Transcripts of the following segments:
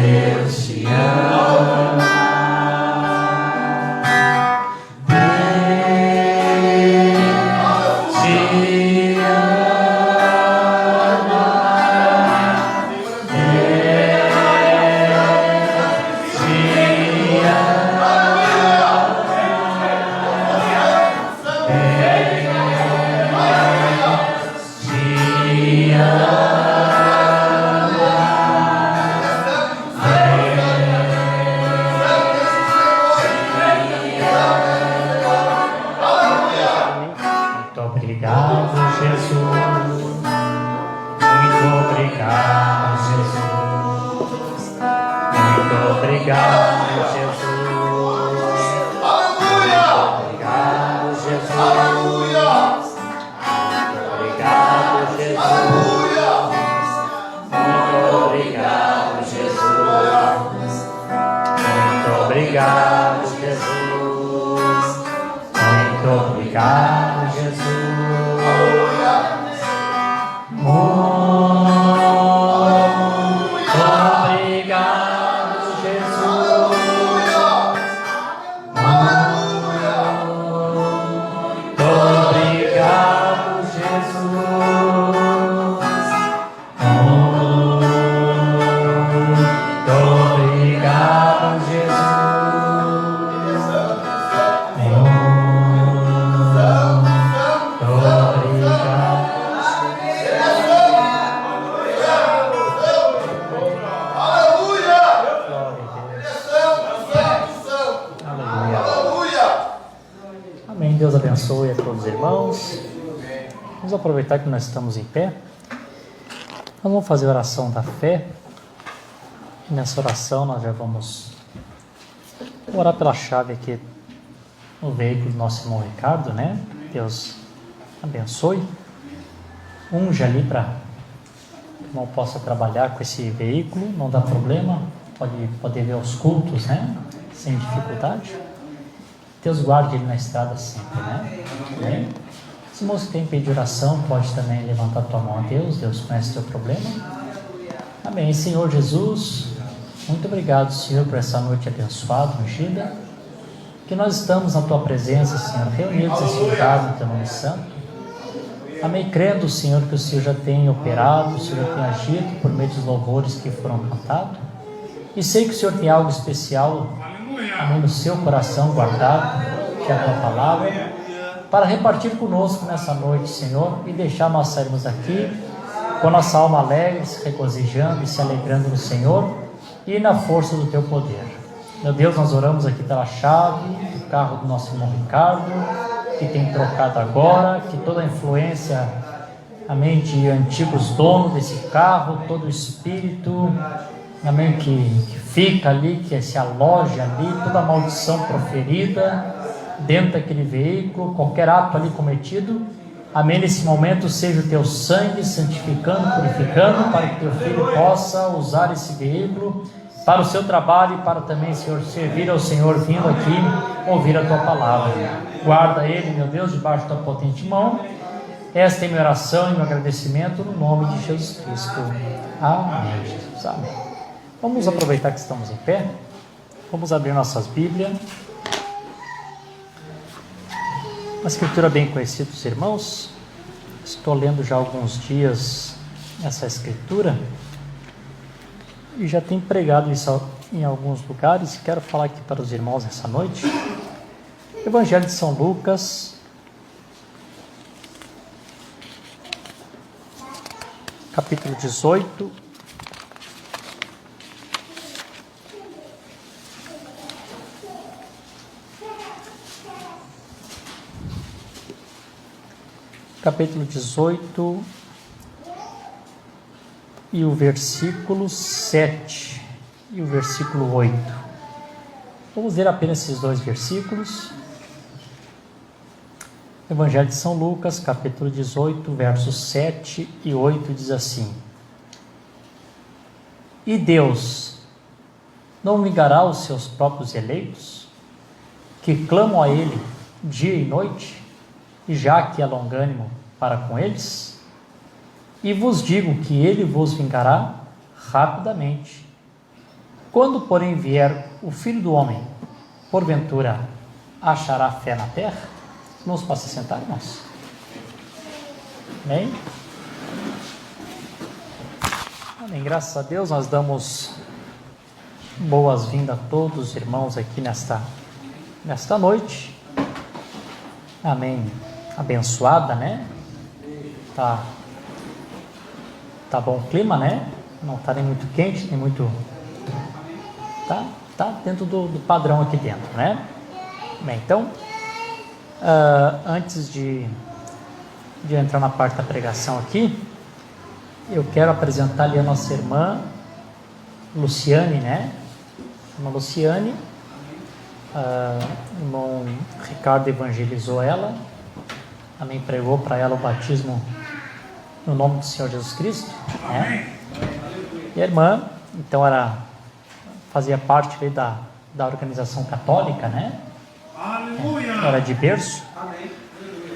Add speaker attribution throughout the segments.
Speaker 1: Deus te ama.
Speaker 2: Deus abençoe a todos os irmãos. Vamos aproveitar que nós estamos em pé. Nós vamos fazer a oração da fé. E nessa oração nós já vamos orar pela chave aqui no veículo do nosso irmão Ricardo, né? Deus abençoe. Unja ali para que o irmão possa trabalhar com esse veículo, não dá problema, pode poder ver os cultos, né? Sem dificuldade. Deus guarde ele na estrada sempre, né? Amém? Se você tem pedido oração, pode também levantar tua mão a Deus. Deus conhece o teu problema. Amém. Senhor Jesus, muito obrigado, Senhor, por essa noite abençoada, ungida, que nós estamos na tua presença, Senhor, reunidos nesse lugar no teu nome santo. Amém. Crendo, Senhor, que o Senhor já tem operado, o Senhor já tem agido por meio dos louvores que foram cantados. E sei que o Senhor tem algo especial, amém, no seu coração guardado, que é a tua palavra, para repartir conosco nessa noite, Senhor, e deixar nós sairmos aqui com nossa alma alegre, se regozijando e se alegrando no Senhor e na força do teu poder. Meu Deus, nós oramos aqui pela chave do carro do nosso irmão Ricardo, que tem trocado agora, que toda a influência, amém, de antigos donos desse carro, todo o espírito, amém, que fica ali, que se aloja ali, toda a maldição proferida dentro daquele veículo, qualquer ato ali cometido, amém, nesse momento seja o teu sangue santificando, purificando, para que teu filho possa usar esse veículo para o seu trabalho e para também, Senhor, servir ao Senhor vindo aqui ouvir a tua palavra. Guarda ele, meu Deus, debaixo da tua potente mão. Esta é minha oração e meu agradecimento no nome de Jesus Cristo. Amém, Jesus. Amém. Vamos aproveitar que estamos em pé. Vamos abrir nossas Bíblias. Uma escritura bem conhecida dos irmãos. Estou lendo já há alguns dias essa escritura e já tenho pregado isso em alguns lugares. Quero falar aqui para os irmãos nessa noite. Evangelho de São Lucas, capítulo 18. Capítulo 18 e o versículo 7 e o versículo 8. Vamos ler apenas esses dois versículos. Evangelho de São Lucas, capítulo 18, versos 7 e 8 diz assim: E Deus não vingará os seus próprios eleitos, que clamam a Ele dia e noite, e já que é longânimo para com eles? E vos digo que Ele vos vingará rapidamente. Quando, porém, vier o Filho do Homem, porventura, achará fé na terra? Irmãos, posso se sentar, irmãos? Amém? Amém. Graças a Deus, nós damos boas-vindas a todos os irmãos aqui nesta noite. Amém. Abençoada, né? Tá bom o clima, né? Não tá nem muito quente, nem muito... Tá dentro do padrão aqui dentro, né? Bem, então, antes de entrar na parte da pregação aqui, eu quero apresentar ali a nossa irmã Luciane, né? Irmã Luciane, o irmão Ricardo evangelizou ela, também pregou para ela o batismo no nome do Senhor Jesus Cristo, né? E a irmã, então, fazia parte ali da organização católica, né? Era de berço.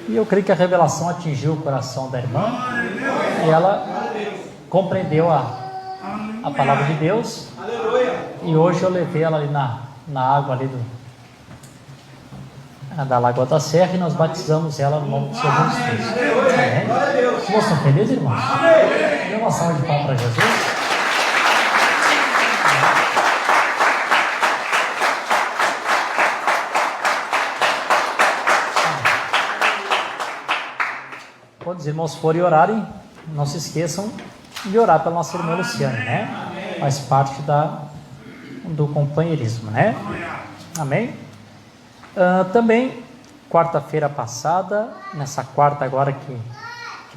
Speaker 2: E eu creio que a revelação atingiu o coração da irmã e ela compreendeu a palavra de Deus. E hoje eu levei ela ali na água ali da Lagoa da Serra e nós batizamos ela no nome do Senhor Jesus Cristo. Amém? Vocês estão felizes, irmãos? Dê uma salva de palmas para Jesus. Quando os irmãos forem orarem, não se esqueçam de orar pela nossa irmã Luciane, né? Faz parte do companheirismo, né? Amém? Também, quarta-feira passada, nessa quarta agora que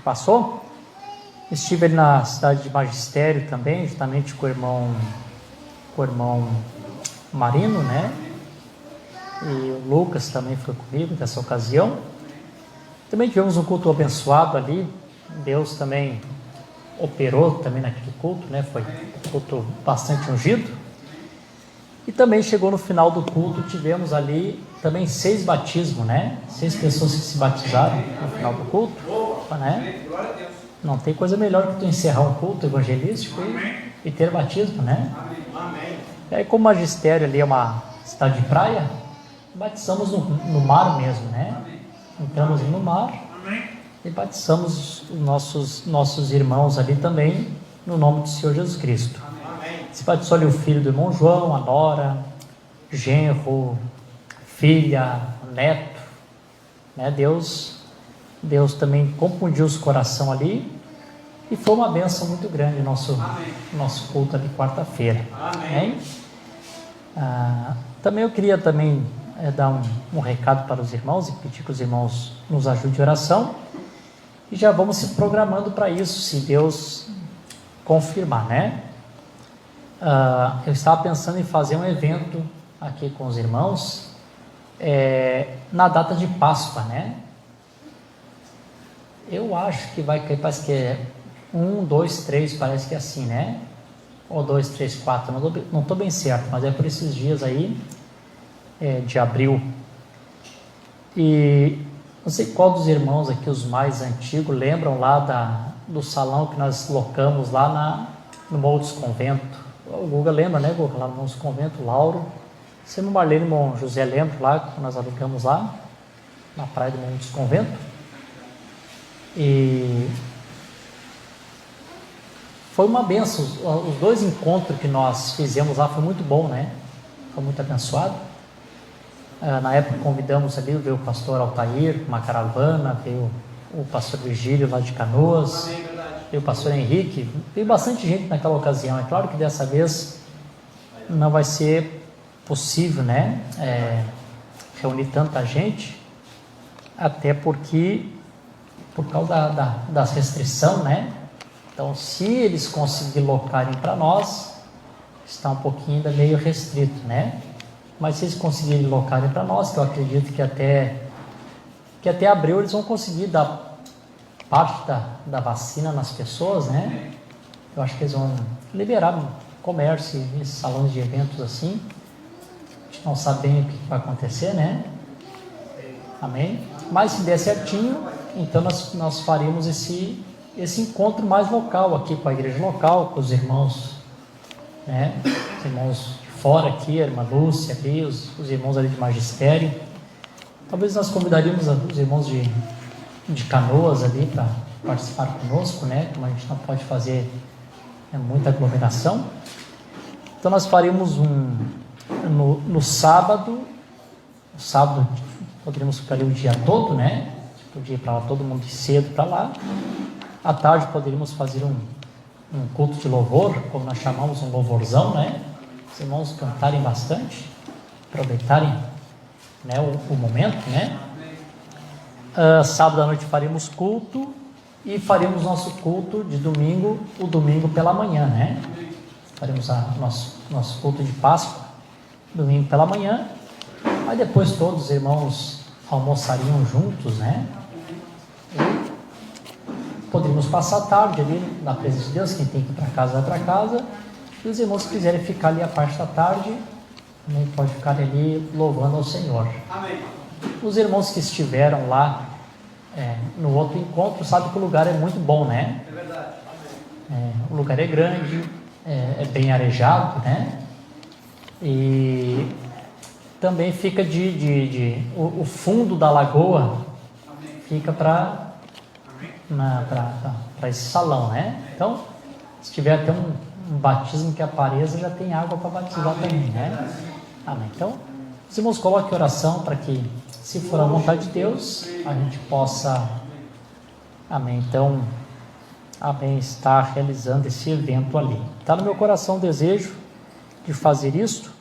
Speaker 2: passou, estive ali na cidade de Magistério também, justamente com o irmão Marino, né? E o Lucas também foi comigo nessa ocasião. Também tivemos um culto abençoado ali, Deus também operou também naquele culto, né? Foi um culto bastante ungido. E também chegou no final do culto, tivemos ali também 6 batismos, né? 6 pessoas que se batizaram no final do culto, né? Não tem coisa melhor que tu encerrar um culto evangelístico e ter batismo, né? E aí, como o Magistério ali é uma cidade de praia, batizamos no mar mesmo, né? Entramos no mar e batizamos os nossos irmãos ali também, no nome do Senhor Jesus Cristo. Se batizou ali o filho do irmão João, a nora, genro, filha, neto, né? Deus também compungiu os corações ali e foi uma bênção muito grande o nosso culto ali quarta-feira. Amém? Também eu queria dar um recado para os irmãos e pedir que os irmãos nos ajudem em oração e já vamos se programando para isso, se Deus confirmar, né? Eu estava pensando em fazer um evento aqui com os irmãos na data de Páscoa, né? Eu acho que parece que é 1, 2, 3, parece que é assim, né? Ou 2, 3, 4, não estou bem certo, mas é por esses dias aí, de abril. E não sei qual dos irmãos aqui, os mais antigos, lembram lá do salão que nós locamos lá no Morro dos Convento. O Guga lembra, né, Guga? Lá no Morro dos Convento, Lauro. Você, meu Marlene, irmão José, lembra lá que nós alugamos lá, na praia do Morro dos Convento. E foi uma benção. Os 2 encontros que nós fizemos lá foi muito bom, né? Foi muito abençoado. Na época convidamos ali, veio o pastor Altair, uma caravana, veio o pastor Virgílio lá de Canoas, veio o pastor Henrique, veio bastante gente naquela ocasião. É claro que dessa vez não vai ser possível, né, reunir tanta gente, até porque por causa das restrições, né? Então, se eles conseguirem locarem para nós, está um pouquinho ainda meio restrito, né? Mas se eles conseguirem locarem para nós, que eu acredito que até abril eles vão conseguir dar parte da vacina nas pessoas, né? Eu acho que eles vão liberar o comércio e esses salões de eventos assim. A gente não sabe bem o que vai acontecer, né? Amém? Mas se der certinho, então nós faremos esse encontro mais local aqui com a igreja local, com os irmãos né? Os irmãos de fora aqui, a irmã Lúcia ali, os irmãos ali de magistério. Talvez nós convidaríamos os irmãos de Canoas ali para participar conosco, né? Como a gente não pode fazer muita aglomeração. Então nós faríamos no sábado. No sábado poderíamos ficar ali o dia todo, né? Podia ir para lá, todo mundo cedo para lá. À tarde poderíamos fazer um culto de louvor, como nós chamamos, um louvorzão, né? Os irmãos cantarem bastante, aproveitarem, né, o momento, né? Sábado à noite faríamos culto e faríamos nosso culto de domingo, o domingo pela manhã, né? Faremos nosso culto de Páscoa, domingo pela manhã. Aí depois todos os irmãos almoçariam juntos, né? E poderíamos passar a tarde ali na presença de Deus. Quem tem que ir para casa, vai para casa. E os irmãos que quiserem ficar ali a parte da tarde, também pode ficar ali louvando ao Senhor. Amém. Os irmãos que estiveram lá no outro encontro sabem que o lugar é muito bom, né? É verdade. O lugar é grande, é bem arejado, né? E também fica o fundo da lagoa fica para esse salão, né? Então, se tiver até um batismo que apareça, já tem água para batizar também, né? Amém. Então, os irmãos coloquem oração para que, se for a vontade de Deus, a gente possa, amém, então, amém, estar realizando esse evento ali. Está no meu coração o desejo de fazer isto.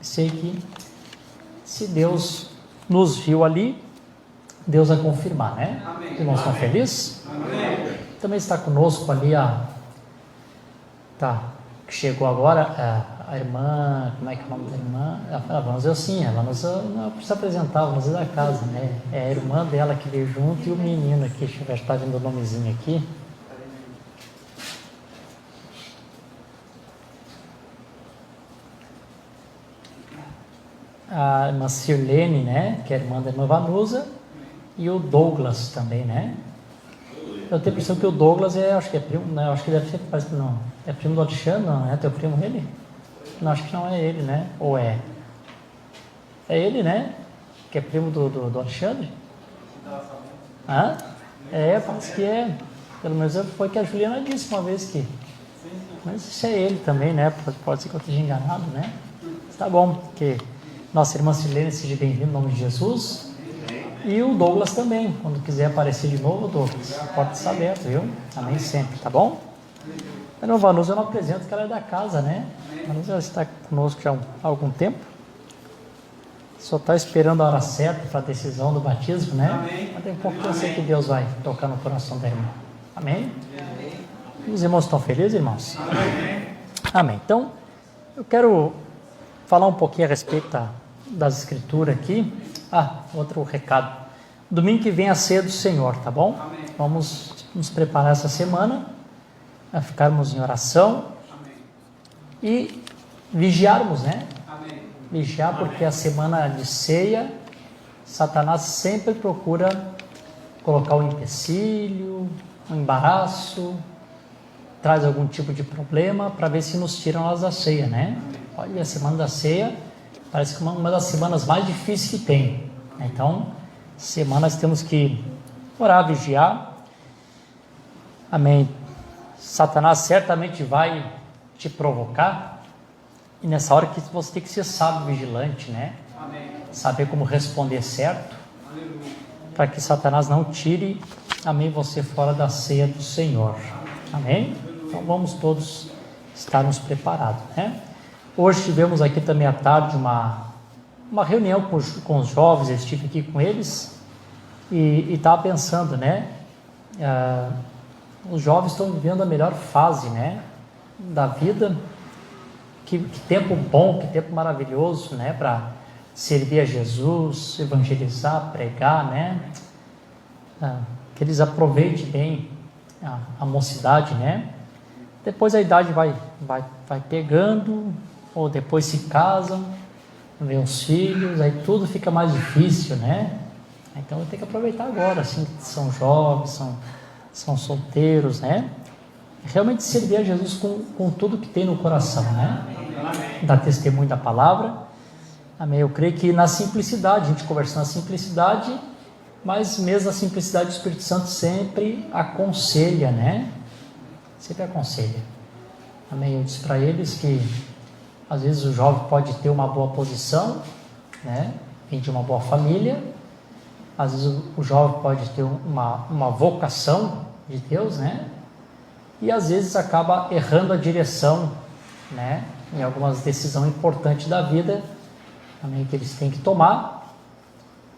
Speaker 2: Sei que, se Deus nos viu ali, Deus vai confirmar, né? Amém. Os irmãos estão felizes? Amém. Também está conosco ali que chegou agora, a irmã, como é que é o nome da irmã? A Vanzelcinha, ela não precisa apresentar, a Vanzel da casa, né? É a irmã dela que veio junto e o menino aqui, deixa eu ver, está vendo o nomezinho aqui. A irmã Sirlene, né? Que é a irmã da irmã Vanusa, e o Douglas também, né? Eu tenho a impressão que o Douglas acho que é primo, né? Acho que deve ser, parece que não. É primo do Alexandre, não é? Teu primo ele? Não, acho que não é ele, né? Ou é? É ele, né? Que é primo do Alexandre? Hã? Parece que é. Pelo menos foi o que a Juliana disse uma vez que. Mas isso é ele também, né? Pode ser que eu esteja enganado, né? Tá bom, porque nossa irmã Silene seja bem-vinda no nome de Jesus. E o Douglas também, quando quiser aparecer de novo, Douglas, a porta está aberta, viu? Amém sempre, tá bom? A irmã Vanusa eu não apresento, que ela é da casa, né? A Vanusa já está conosco já há algum tempo. Só está esperando a hora certa para a decisão do batismo, né? Amém. Mas tem um pouco que eu sei que Deus vai tocar no coração da irmã. Amém? Os irmãos estão felizes, irmãos? Amém. Então, eu quero falar um pouquinho a respeito das escrituras aqui. Outro recado. Domingo que vem a ceia do Senhor, tá bom? Amém. Vamos nos preparar essa semana a ficarmos em oração. Amém. E vigiarmos, né? Amém. Vigiar, porque a semana de ceia, Satanás sempre procura colocar um empecilho, um embaraço, traz algum tipo de problema para ver se nos tiram nós da ceia, né? Olha, a semana da ceia parece que é uma das semanas mais difíceis que tem. Então, semanas temos que orar, vigiar. Amém. Satanás certamente vai te provocar. E nessa hora que você tem que ser sábio, vigilante, né? Amém. Saber como responder certo. Para que Satanás não tire, amém, você fora da ceia do Senhor. Amém? Então vamos todos estarmos preparados, né? Hoje tivemos aqui também à tarde uma reunião com os jovens. Eu estive aqui com eles e estava pensando, né? Os jovens estão vivendo a melhor fase, né, da vida. Que tempo bom, que tempo maravilhoso, né, para servir a Jesus, evangelizar, pregar, né? Que eles aproveitem bem a mocidade, né? Depois a idade vai pegando, ou depois se casam, vê os filhos, aí tudo fica mais difícil, né? Então tem que aproveitar agora, assim, que são jovens, são solteiros, né? realmente servir a Jesus com tudo que tem no coração, né? Dar testemunho da palavra. Amém. Eu creio que na simplicidade, a gente conversa na simplicidade, mas mesmo na simplicidade o Espírito Santo sempre aconselha, né? Sempre aconselha. Amém. Eu disse para eles que às vezes o jovem pode ter uma boa posição, né? Vem de uma boa família. Às vezes o jovem pode ter uma vocação de Deus, né? E às vezes acaba errando a direção, né? Em algumas decisões importantes da vida, também que eles têm que tomar.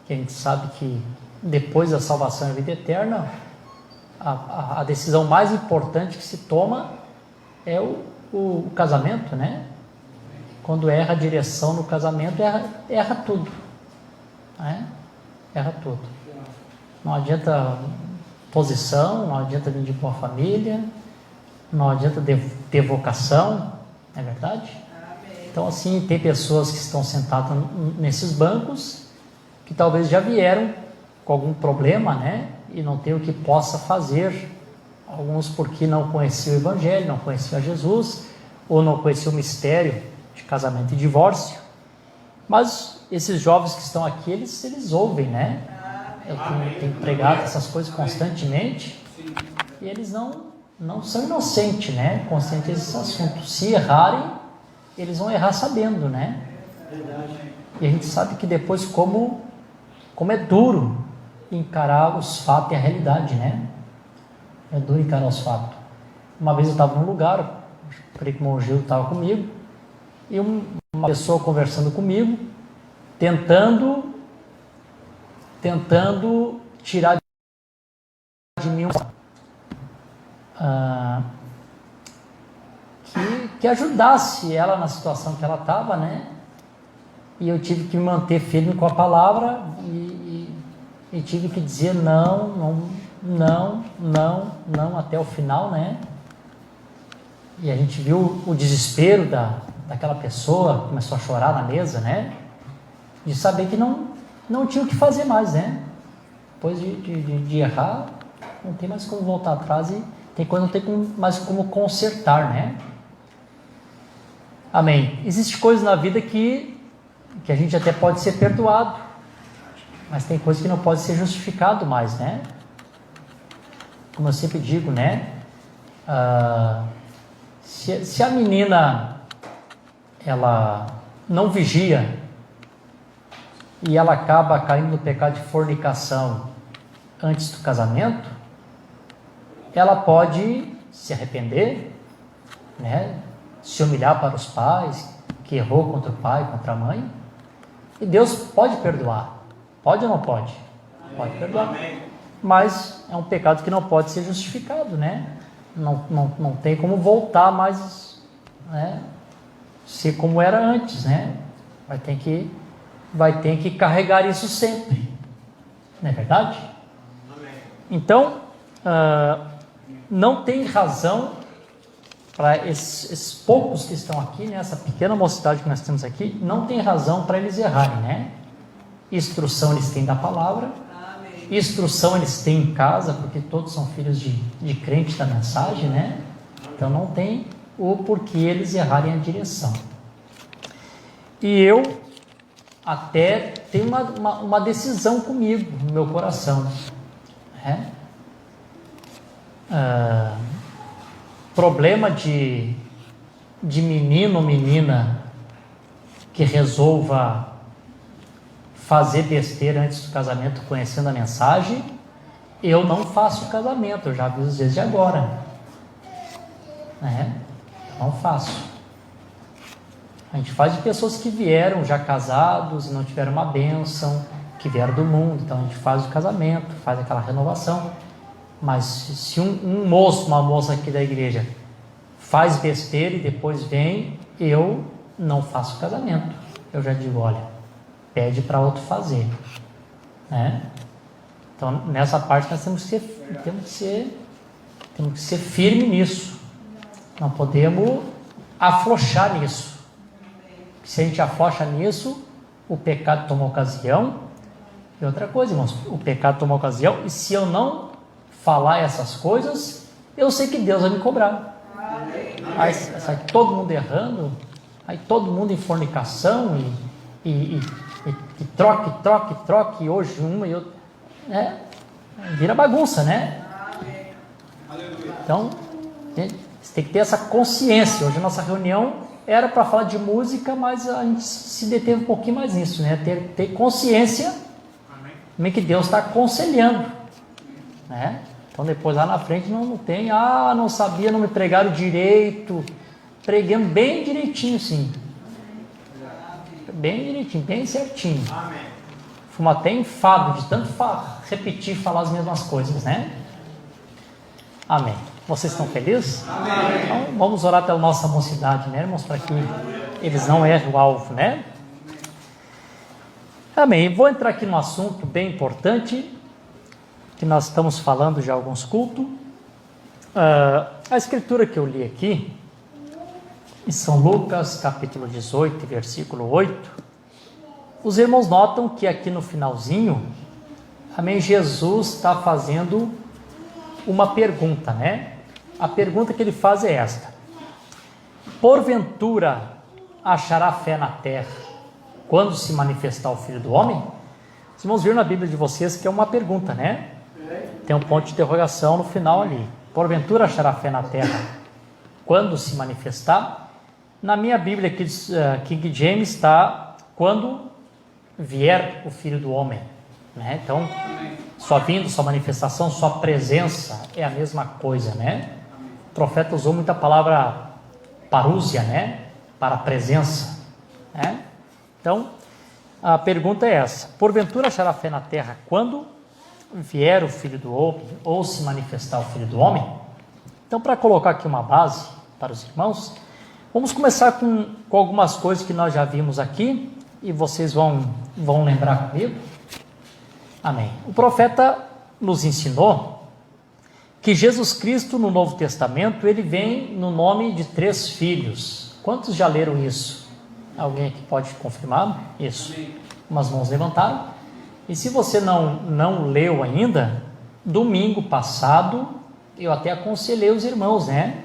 Speaker 2: Que a gente sabe que depois da salvação e vida eterna, a decisão mais importante que se toma é o casamento, né? Quando erra a direção no casamento, erra tudo, né? Erra tudo. Não adianta posição, não adianta vir de boa família, não adianta ter vocação, não é verdade? Então, assim, tem pessoas que estão sentadas nesses bancos que talvez já vieram com algum problema, né? E não tem o que possa fazer. Alguns porque não conheciam o Evangelho, não conheciam a Jesus, ou não conheciam o mistério de casamento e divórcio. Mas esses jovens que estão aqui, eles ouvem, né? Eu tenho pregado essas coisas constantemente e eles não são inocentes, né? Conscientes desse assunto. Se errarem, eles vão errar sabendo, né? E a gente sabe que depois como é duro encarar os fatos e a realidade, né? É duro encarar os fatos. Uma vez eu estava num lugar, creio que o irmão Gil estava comigo, e uma pessoa conversando comigo, tentando tirar de mim que ajudasse ela na situação que ela estava, né? E eu tive que me manter firme com a palavra e tive que dizer não até o final, né? E a gente viu o desespero daquela pessoa, começou a chorar na mesa, né? De saber que não tinha o que fazer mais, né? Depois de errar, não tem mais como voltar atrás e tem coisa não tem mais como consertar, né? Amém. Existem coisas na vida que a gente até pode ser perdoado, mas tem coisas que não pode ser justificado mais, né? Como eu sempre digo, né? Se a menina ela não vigia e ela acaba caindo no pecado de fornicação antes do casamento, ela pode se arrepender, né? Se humilhar para os pais, que errou contra o pai, contra a mãe, e Deus pode perdoar. Pode ou não pode? Pode perdoar. Mas é um pecado que não pode ser justificado, né? Não tem como voltar mais, né? Ser como era antes, né? Vai ter que carregar isso sempre. Não é verdade? Então, não tem razão para esses poucos que estão aqui, né, essa pequena mocidade que nós temos aqui, não tem razão para eles errarem, né? Instrução eles têm da palavra, instrução eles têm em casa, porque todos são filhos de crente da mensagem, né? Então não tem o porquê eles errarem a direção. E eu até tenho uma decisão comigo, no meu coração, né? Problema de menino ou menina que resolva fazer besteira antes do casamento conhecendo a mensagem, eu não faço casamento, eu já aviso desde agora, né? Não faço. A gente faz de pessoas que vieram já casados e não tiveram uma bênção, que vieram do mundo, então a gente faz o casamento, faz aquela renovação. Mas se um moço, uma moça aqui da igreja faz besteira e depois vem, eu não faço casamento. Eu já digo, olha, pede para outro fazer, né? Então nessa parte nós temos que ser firme nisso. Não podemos afrouxar nisso. Se a gente afrouxa nisso, o pecado toma ocasião. E outra coisa, irmãos, o pecado toma ocasião, e se eu não falar essas coisas, eu sei que Deus vai me cobrar. Aí sai todo mundo errando, aí todo mundo em fornicação e troque, e hoje uma e outra. Vira bagunça, né? Então, você tem que ter essa consciência. Hoje a nossa reunião era para falar de música, mas a gente se deteve um pouquinho mais nisso, né? Ter consciência também que Deus está aconselhando, né? Então depois lá na frente não tem, não sabia, não me pregaram direito. Pregando bem direitinho, sim. Bem direitinho, bem certinho. Fumo até enfado de tanto repetir e falar as mesmas coisas, né? Amém. Vocês estão felizes? Amém. Então vamos orar pela nossa mocidade, né, irmãos? Para que eles não errem o alvo, né? Amém. Vou entrar aqui num assunto bem importante, que nós estamos falando já há alguns cultos. A escritura que eu li aqui, em São Lucas, capítulo 18, versículo 8, os irmãos notam que aqui no finalzinho, amém, Jesus está fazendo uma pergunta, né? A pergunta que ele faz é esta: porventura achará fé na terra quando se manifestar o Filho do Homem? Os irmãos viram na Bíblia de vocês que é uma pergunta, né? Tem um ponto de interrogação no final ali. Porventura achará fé na terra quando se manifestar? Na minha Bíblia, King James, está quando vier o Filho do Homem, né? Então, sua vinda, sua manifestação, sua presença é a mesma coisa, né? O profeta usou muita palavra parúzia, né? Para a presença, né? Então, a pergunta é essa: porventura achará fé na terra quando vier o Filho do Homem, ou se manifestar o Filho do Homem? Então, para colocar aqui uma base para os irmãos, vamos começar com algumas coisas que nós já vimos aqui, e vocês vão lembrar comigo. Amém. O profeta nos ensinou que Jesus Cristo, no Novo Testamento, ele vem no nome de 3 filhos. Quantos já leram isso? Alguém aqui pode confirmar? Isso. Umas mãos levantaram. E se você não leu ainda, domingo passado, eu até aconselhei os irmãos, né?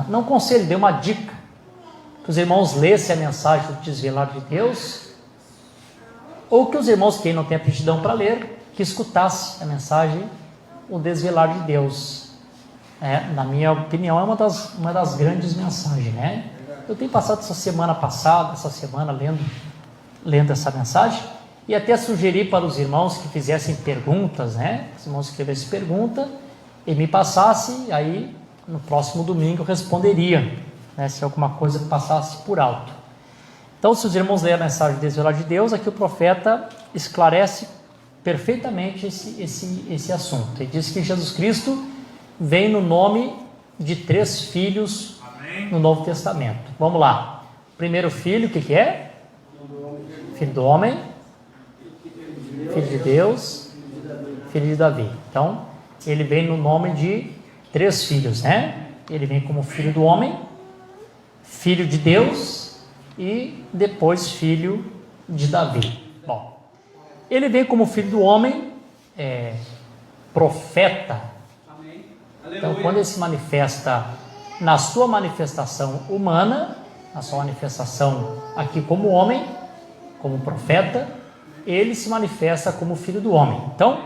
Speaker 2: Não aconselho, dei uma dica, que os irmãos lessem a mensagem do Desvelar de Deus, ou que os irmãos, quem não tem aptidão para ler, que escutasse a mensagem, o Desvelar de Deus. Na minha opinião, é uma das grandes mensagens, né? Eu tenho passado essa semana lendo essa mensagem, e até sugeri para os irmãos que fizessem perguntas, né? Os irmãos escrevessem pergunta e me passassem, aí no próximo domingo eu responderia, né, se alguma coisa passasse por alto. Então, se os irmãos lerem a mensagem de Desvelar de Deus, aqui o profeta esclarece perfeitamente esse assunto. Ele diz que Jesus Cristo vem no nome de 3 filhos no Novo Testamento. Vamos lá. Primeiro filho, o que é? Filho do homem, filho de Deus, filho de Davi. Então, ele vem no nome de 3 filhos, né? Ele vem como filho do homem, filho de Deus e depois filho de Davi. Bom, ele vem como filho do homem, profeta. Então, quando ele se manifesta na sua manifestação humana, na sua manifestação aqui como homem, como profeta, ele se manifesta como filho do homem. Então,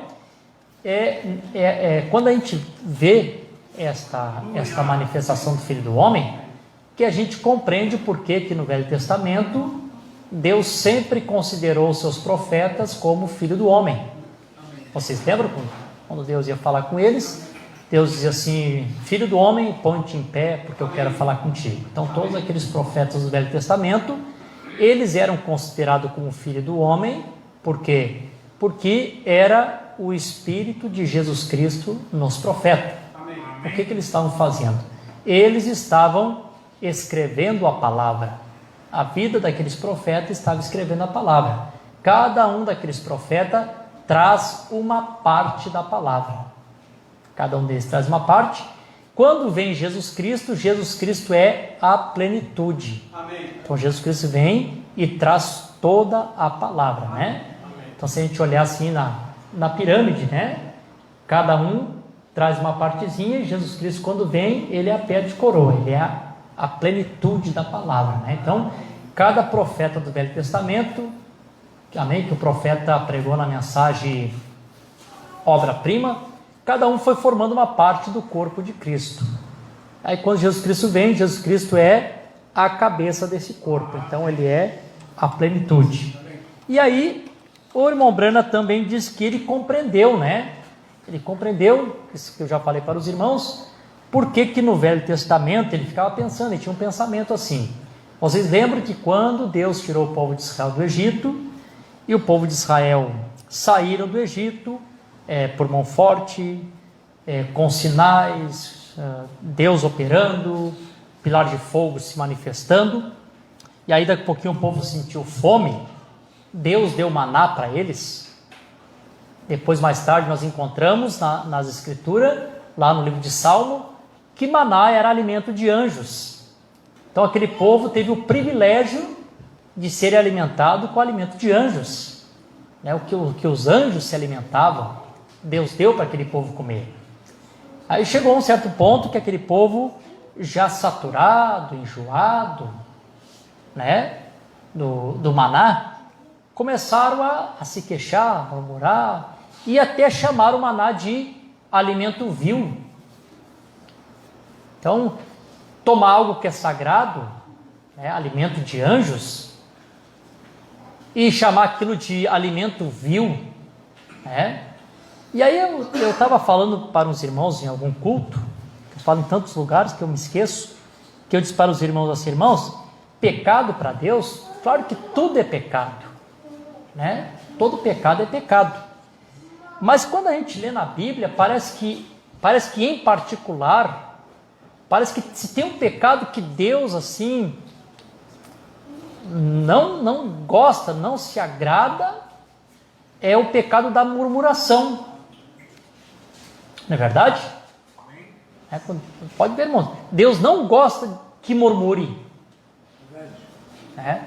Speaker 2: quando a gente vê esta manifestação do Filho do Homem, que a gente compreende por que no Velho Testamento Deus sempre considerou os seus profetas como Filho do Homem. Vocês lembram quando Deus ia falar com eles? Deus dizia assim: Filho do homem, põe-te em pé, porque eu quero falar contigo. Então todos aqueles profetas do Velho Testamento, eles eram considerados como Filho do homem. Por quê? Porque era o Espírito de Jesus Cristo nos profetas. O que eles estavam fazendo? Eles estavam escrevendo a palavra. A vida daqueles profetas estava escrevendo a palavra. Cada um daqueles profetas traz uma parte da palavra. Cada um deles traz uma parte. Quando vem Jesus Cristo é a plenitude. Então Jesus Cristo vem e traz toda a palavra, né? Então se a gente olhar assim na pirâmide, né? Cada um traz uma partezinha, e Jesus Cristo, quando vem, ele é a pedra de coroa, ele é a plenitude da palavra, né? Então, cada profeta do Velho Testamento, amém, que o profeta pregou na mensagem obra-prima, cada um foi formando uma parte do corpo de Cristo. Aí quando Jesus Cristo vem, Jesus Cristo é a cabeça desse corpo, então ele é a plenitude. E aí, o irmão Brana também diz que ele compreendeu, né? Ele compreendeu, isso que eu já falei para os irmãos, por que no Velho Testamento ele ficava pensando, ele tinha um pensamento assim. Vocês lembram que quando Deus tirou o povo de Israel do Egito, e o povo de Israel saíram do Egito por mão forte, com sinais, Deus operando, pilar de fogo se manifestando, e aí daqui a pouquinho o povo sentiu fome, Deus deu maná para eles. Depois, mais tarde, nós encontramos nas Escrituras, lá no livro de Salmo, que maná era alimento de anjos. Então aquele povo teve o privilégio de ser alimentado com alimento de anjos, né? O que os anjos se alimentavam, Deus deu para aquele povo comer. Aí chegou um certo ponto que aquele povo, já saturado, enjoado, né, do maná, começaram a se queixar, a murmurar, e até chamar o maná de alimento vil. Então, tomar algo que é sagrado, né, alimento de anjos, e chamar aquilo de alimento vil, né? E aí eu estava falando para os irmãos em algum culto, eu falo em tantos lugares que eu me esqueço, que eu disse para os irmãos assim, irmãos, pecado para Deus, claro que tudo é pecado, né? Todo pecado é pecado. Mas quando a gente lê na Bíblia, parece que em particular, parece que se tem um pecado que Deus assim não gosta, não se agrada, é o pecado da murmuração. Não é verdade? Pode ver, irmãos, Deus não gosta que murmure.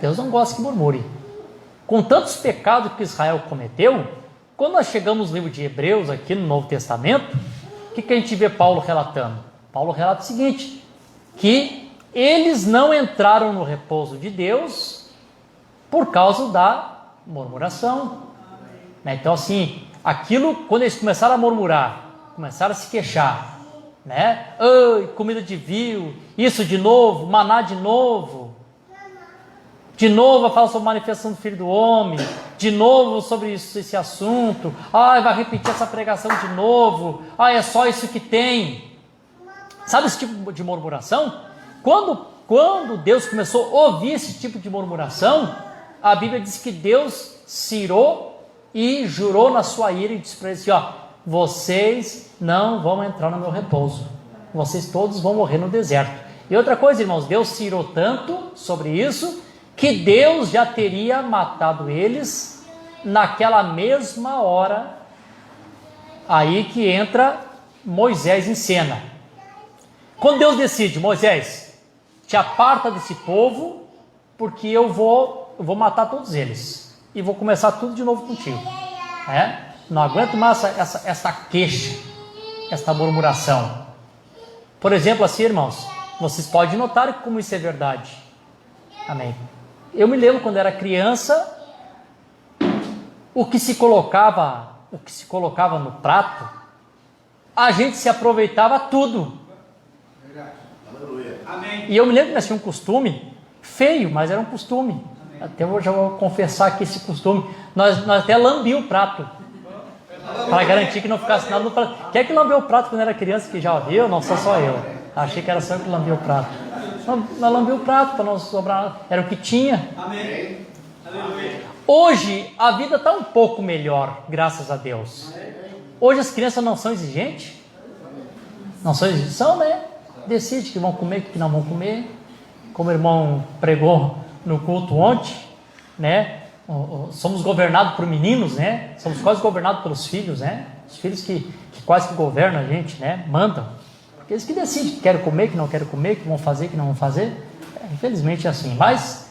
Speaker 2: Deus não gosta que murmure. Com tantos pecados que Israel cometeu, quando nós chegamos no livro de Hebreus, aqui no Novo Testamento, o que a gente vê Paulo relatando? Paulo relata o seguinte, que eles não entraram no repouso de Deus por causa da murmuração. Então assim, aquilo, quando eles começaram a murmurar, começaram a se queixar, né? Ai, comida de vil, isso de novo, maná de novo a falar sobre a manifestação do Filho do Homem, de novo sobre esse assunto, vai repetir essa pregação de novo, é só isso que tem. Sabe esse tipo de murmuração? Quando Deus começou a ouvir esse tipo de murmuração, a Bíblia diz que Deus se irou e jurou na sua ira e disse para eles assim, vocês não vão entrar no meu repouso, vocês todos vão morrer no deserto. E outra coisa, irmãos, Deus se irou tanto sobre isso, que Deus já teria matado eles naquela mesma hora, aí que entra Moisés em cena. Quando Deus decide, Moisés, te aparta desse povo, porque eu vou matar todos eles, e vou começar tudo de novo contigo. Não aguento mais essa queixa, essa murmuração. Por exemplo, assim, irmãos, vocês podem notar como isso é verdade. Amém. Eu me lembro quando era criança, o que se colocava no prato, a gente se aproveitava tudo. Amém. E eu me lembro que nós tínhamos um costume, feio, mas era um costume. Até eu já vou confessar que esse costume, nós até lambíamos o prato, para garantir que não ficasse nada no prato. Quem é que lambeu o prato quando era criança, que já viu? Não, só eu. Achei que era só eu que lambia o prato. Nós lambíamos o prato para não sobrar nada. Era o que tinha. Amém. Hoje a vida está um pouco melhor, graças a Deus. Hoje as crianças não são exigentes. Não são exigentes, são, né? Decide que vão comer, que não vão comer. Como o irmão pregou no culto ontem, né? Somos governados por meninos, né? Somos quase governados pelos filhos, né? Os filhos que quase que governam a gente, né? Mandam. Aqueles que decidem que querem comer, que não querem comer, que vão fazer, que não vão fazer. Infelizmente é assim. Mas,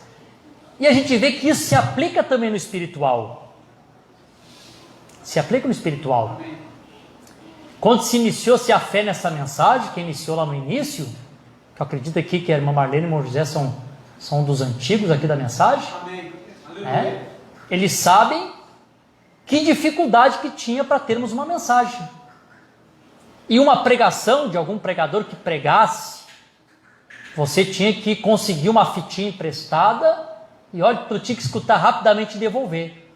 Speaker 2: e a gente vê que isso se aplica também no espiritual. Se aplica no espiritual. Quando se iniciou-se a fé nessa mensagem, que iniciou lá no início, que eu acredito aqui que a irmã Marlene e o irmão José são dos antigos aqui da mensagem.
Speaker 1: Amém.
Speaker 2: Eles sabem que dificuldade que tinha para termos uma mensagem. E uma pregação de algum pregador que pregasse, você tinha que conseguir uma fitinha emprestada e olha, tu tinha que escutar rapidamente e devolver.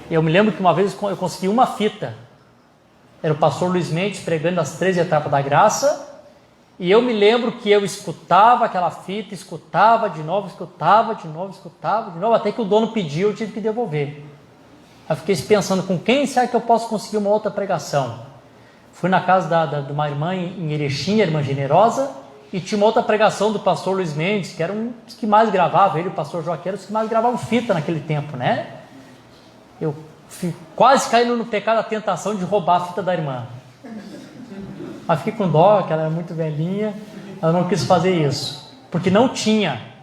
Speaker 2: Eu me lembro que uma vez eu consegui uma fita. Era o pastor Luiz Mendes pregando as 13 etapas da graça. E eu me lembro que eu escutava aquela fita, escutava de novo, até que o dono pediu, eu tive que devolver. Aí fiquei pensando, com quem será que eu posso conseguir uma outra pregação? Fui na casa de uma irmã em Erechim, a irmã Generosa, e tinha uma outra pregação do pastor Luiz Mendes, que era um dos que mais gravavam, ele e o pastor Joaquim eram os que mais gravavam fita naquele tempo, né? Eu quase caindo no pecado da tentação de roubar a fita da irmã. Mas fiquei com dó, que ela era muito velhinha, ela não quis fazer isso, porque não tinha.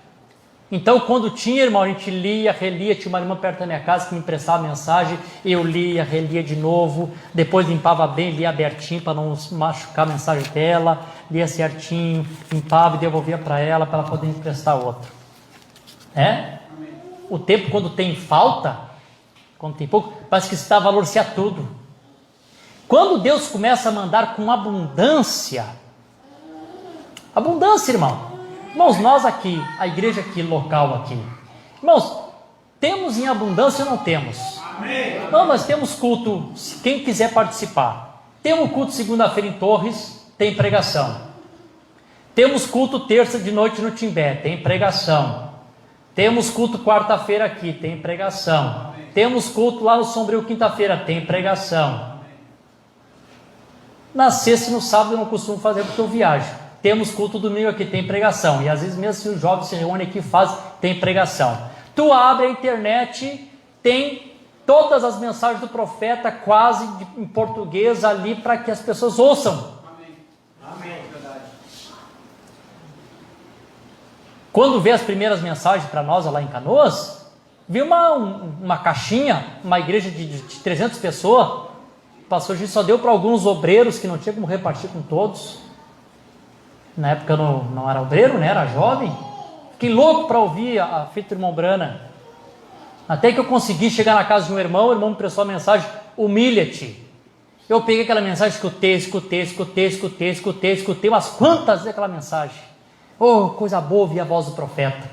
Speaker 2: Então, quando tinha, irmão, a gente lia, relia, tinha uma irmã perto da minha casa que me emprestava a mensagem, eu lia, relia de novo, depois limpava bem, lia abertinho para não machucar a mensagem dela, lia certinho, limpava e devolvia para ela poder emprestar outro. O tempo, quando tem falta, quando tem pouco, parece que se dá valor a tudo. Quando Deus começa a mandar com abundância, irmão. Irmãos, nós aqui, a igreja aqui, local aqui, irmãos, temos em abundância ou não temos?
Speaker 1: Amém.
Speaker 2: Não, nós temos culto, se quem quiser participar. Temos culto segunda-feira em Torres, tem pregação. Temos culto terça de noite no Timbé, tem pregação. Temos culto quarta-feira aqui, tem pregação. Amém. Temos culto lá no Sombrio quinta-feira, tem pregação. Na sexta e no sábado eu não costumo fazer porque eu viajo. Temos culto domingo aqui, tem pregação. E às vezes mesmo se os jovens se reúnem aqui, tem pregação. Tu abre a internet, tem todas as mensagens do profeta quase em português ali para que as pessoas ouçam.
Speaker 1: Amém. Verdade.
Speaker 2: Quando vê as primeiras mensagens para nós lá em Canoas, vi uma caixinha, uma igreja de 300 pessoas. O pastor Gil só deu para alguns obreiros que não tinha como repartir com todos. Na época eu não era obreiro, né? Era jovem. Fiquei louco para ouvir a fita do irmão Brana. Até que eu consegui chegar na casa de um irmão, o irmão me prestou a mensagem, humilha-te. Eu peguei aquela mensagem, escutei umas quantas vezes aquela mensagem. Oh, coisa boa ouvir a voz do profeta.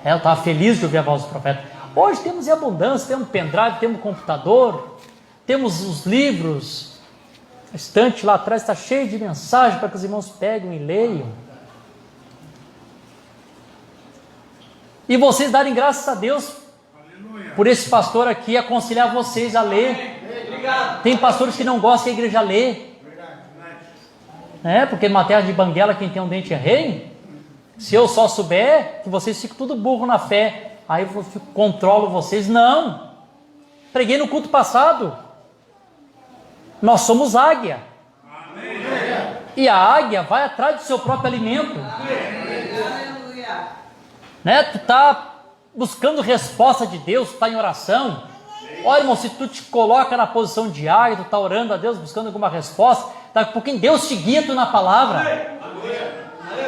Speaker 2: Eu estava feliz de ouvir a voz do profeta. Hoje temos em abundância, temos pendrive, temos computador, temos os livros. A estante lá atrás está cheio de mensagens para que os irmãos peguem e leiam. E vocês darem graças a Deus por esse pastor aqui aconselhar vocês a ler. Tem pastores que não gostam que a igreja lê. Porque numa terra de banguela quem tem um dente é rei. Se eu só souber, que vocês ficam tudo burro na fé, aí eu controlo vocês. Não. Preguei no culto passado. Nós somos águia. Amém. E a águia vai atrás do seu próprio alimento. Tu está buscando resposta de Deus, tu está em oração. Olha, irmão, se tu te coloca na posição de águia, tu está orando a Deus, buscando alguma resposta, daqui a pouquinho Deus te guia tu na palavra.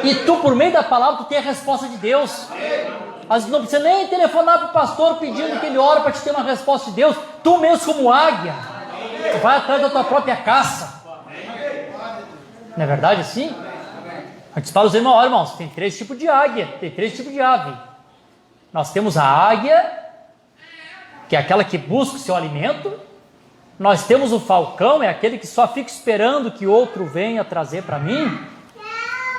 Speaker 2: E tu, por meio da palavra, tu tem a resposta de Deus. Mas não precisa nem telefonar para o pastor pedindo que ele ore para te ter uma resposta de Deus. Tu mesmo como águia, vai atrás da tua própria caça. Não é verdade assim? A gente fala aos irmãos, olha, irmãos, tem 3 tipos de águia, tem 3 tipos de ave. Nós temos a águia, que é aquela que busca o seu alimento. Nós temos o falcão, é aquele que só fica esperando que outro venha trazer para mim.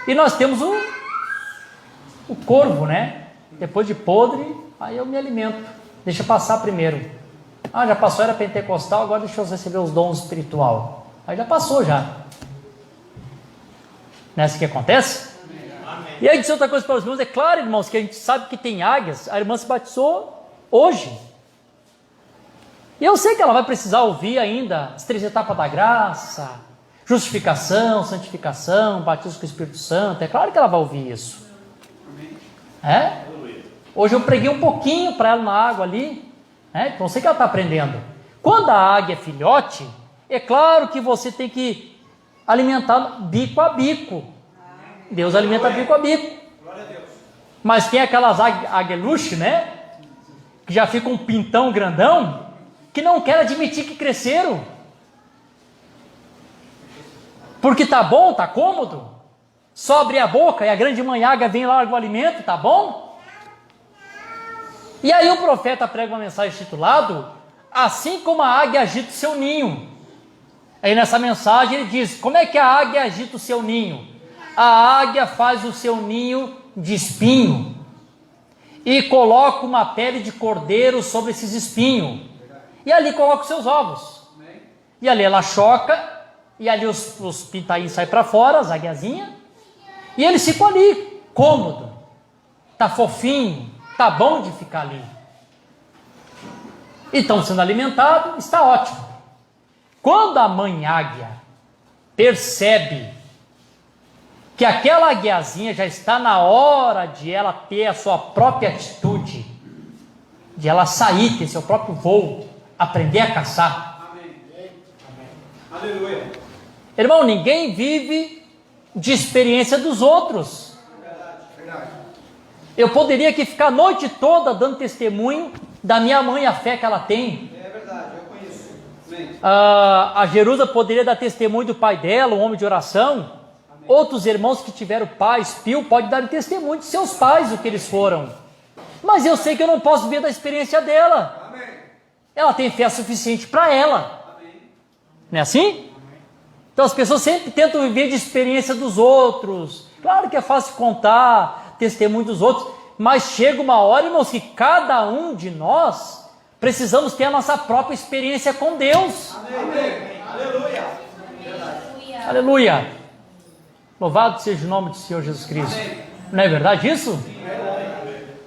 Speaker 2: E nós temos o corvo, né? Depois de podre, aí eu me alimento. Deixa passar primeiro. Já passou, era pentecostal, agora deixa eu receber os dons espiritual. Aí já passou já. Não é assim que acontece? Amém. E aí disse outra coisa para os irmãos, é claro, irmãos, que a gente sabe que tem águias. A irmã se batizou hoje. E eu sei que ela vai precisar ouvir ainda as 3 etapas da graça, justificação, santificação, batismo com o Espírito Santo. É claro que ela vai ouvir isso. Hoje eu preguei um pouquinho para ela na água ali. Então eu sei que ela está aprendendo. Quando a águia é filhote, É claro que você tem que alimentar bico a bico. Deus alimenta bico a bico. Mas tem aquelas agueluche, né? Que já fica um pintão grandão, que não quer admitir que cresceram. Porque tá bom, tá cômodo. Só abrir a boca e a grande mãe águia vem lá larga o alimento, tá bom? E aí o profeta prega uma mensagem titulado Assim como a águia agita o seu ninho. Aí nessa mensagem ele diz, como é que a águia agita o seu ninho? A águia faz o seu ninho de espinho e coloca uma pele de cordeiro sobre esses espinhos. E ali coloca os seus ovos. E ali ela choca, e ali os pintainhos saem para fora, as águiazinhas, e eles ficam ali, cômodo. Tá fofinho, tá bom de ficar ali. E estão sendo alimentados, está ótimo. Quando a mãe águia percebe que aquela águiazinha já está na hora de ela ter a sua própria atitude, de ela sair, ter seu próprio voo, aprender a caçar.
Speaker 1: Amém. Aleluia.
Speaker 2: Irmão, ninguém vive de experiência dos outros.
Speaker 1: Verdade.
Speaker 2: Eu poderia aqui ficar a noite toda dando testemunho da minha mãe, a fé que ela tem.
Speaker 1: É verdade, eu conheço. Amém.
Speaker 2: A Jerusa poderia dar testemunho do pai dela, um homem de oração.
Speaker 1: Amém.
Speaker 2: Outros irmãos que tiveram pais, pio, podem dar testemunho de seus pais, o que eles foram. Mas eu sei que eu não posso ver da experiência dela.
Speaker 1: Amém.
Speaker 2: Ela tem fé suficiente para ela.
Speaker 1: Amém.
Speaker 2: Não é assim? Então as pessoas sempre tentam viver de experiência dos outros. Claro que é fácil contar testemunho dos outros, mas chega uma hora, irmãos, que cada um de nós precisamos ter a nossa própria experiência com Deus.
Speaker 1: Amém. Aleluia.
Speaker 2: Aleluia. Louvado seja o nome do Senhor Jesus Cristo.
Speaker 1: Amém.
Speaker 2: Não é verdade isso?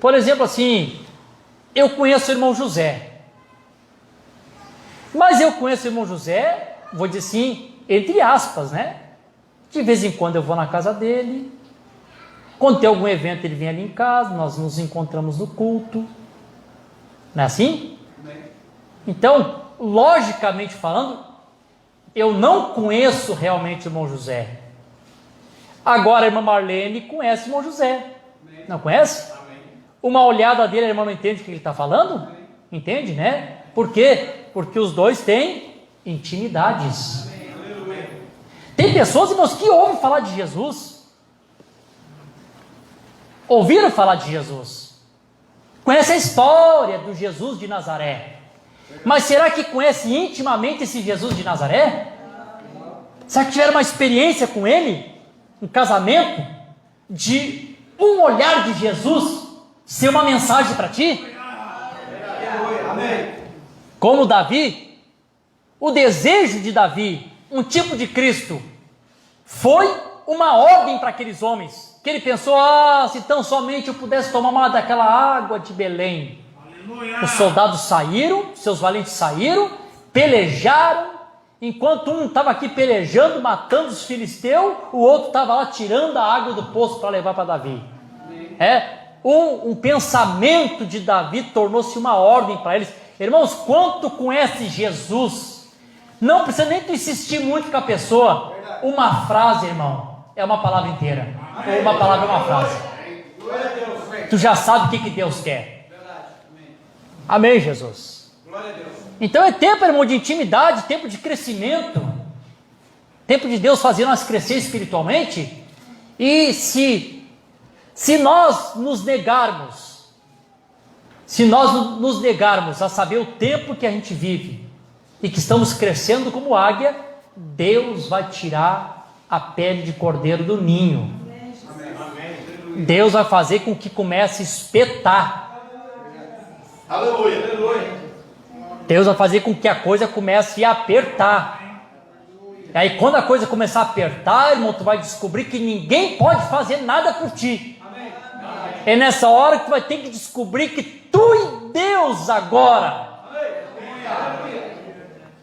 Speaker 2: Por exemplo, assim, eu conheço o irmão José. Mas eu conheço o irmão José, vou dizer assim, entre aspas, né? De vez em quando eu vou na casa dele. Quando tem algum evento, ele vem ali em casa, nós nos encontramos no culto. Não é assim?
Speaker 1: Amém.
Speaker 2: Então, logicamente falando, eu não conheço realmente o irmão José. Agora a irmã Marlene conhece o irmão José.
Speaker 1: Amém.
Speaker 2: Não conhece?
Speaker 1: Amém.
Speaker 2: Uma olhada dele, a irmã não entende o que ele está falando? Entende, né? Por quê? Porque os dois têm intimidades.
Speaker 1: Aleluia.
Speaker 2: Tem pessoas, irmãos, que ouvem falar de Jesus. Ouviram falar de Jesus. Conhecem a história do Jesus de Nazaré. Mas será que conhece intimamente esse Jesus de Nazaré? Será que tiveram uma experiência com ele? Um casamento? De um olhar de Jesus ser uma mensagem para ti?
Speaker 1: Aleluia. Amém.
Speaker 2: Como Davi, o desejo de Davi, um tipo de Cristo, foi uma ordem para aqueles homens, que ele pensou, se tão somente eu pudesse tomar uma daquela água de Belém. Aleluia. Os soldados saíram, seus valentes saíram, pelejaram, enquanto um estava aqui pelejando, matando os filisteus, o outro estava lá tirando a água do poço para levar para Davi. Um pensamento de Davi tornou-se uma ordem para eles. Irmãos, quanto conhece Jesus, não precisa nem tu insistir muito com a pessoa. Uma frase, irmão, é uma palavra inteira. Ou uma palavra é uma frase.
Speaker 1: Glória a Deus.
Speaker 2: Tu já sabe o que Deus quer.
Speaker 1: Verdade. Amém.
Speaker 2: Amém, Jesus.
Speaker 1: Glória a Deus.
Speaker 2: Então é tempo, irmão, de intimidade, tempo de crescimento. Tempo de Deus fazer nós crescer espiritualmente. E se nós nos negarmos, a saber o tempo que a gente vive e que estamos crescendo como águia, Deus vai tirar a pele de cordeiro do ninho.
Speaker 1: Amém.
Speaker 2: Deus vai fazer com que comece a espetar.
Speaker 1: Aleluia. Aleluia.
Speaker 2: Deus vai fazer com que a coisa comece a apertar. E aí quando a coisa começar a apertar, irmão, tu vai descobrir que ninguém pode fazer nada por ti.
Speaker 1: Amém.
Speaker 2: É nessa hora que tu vai ter que descobrir que tu e Deus agora.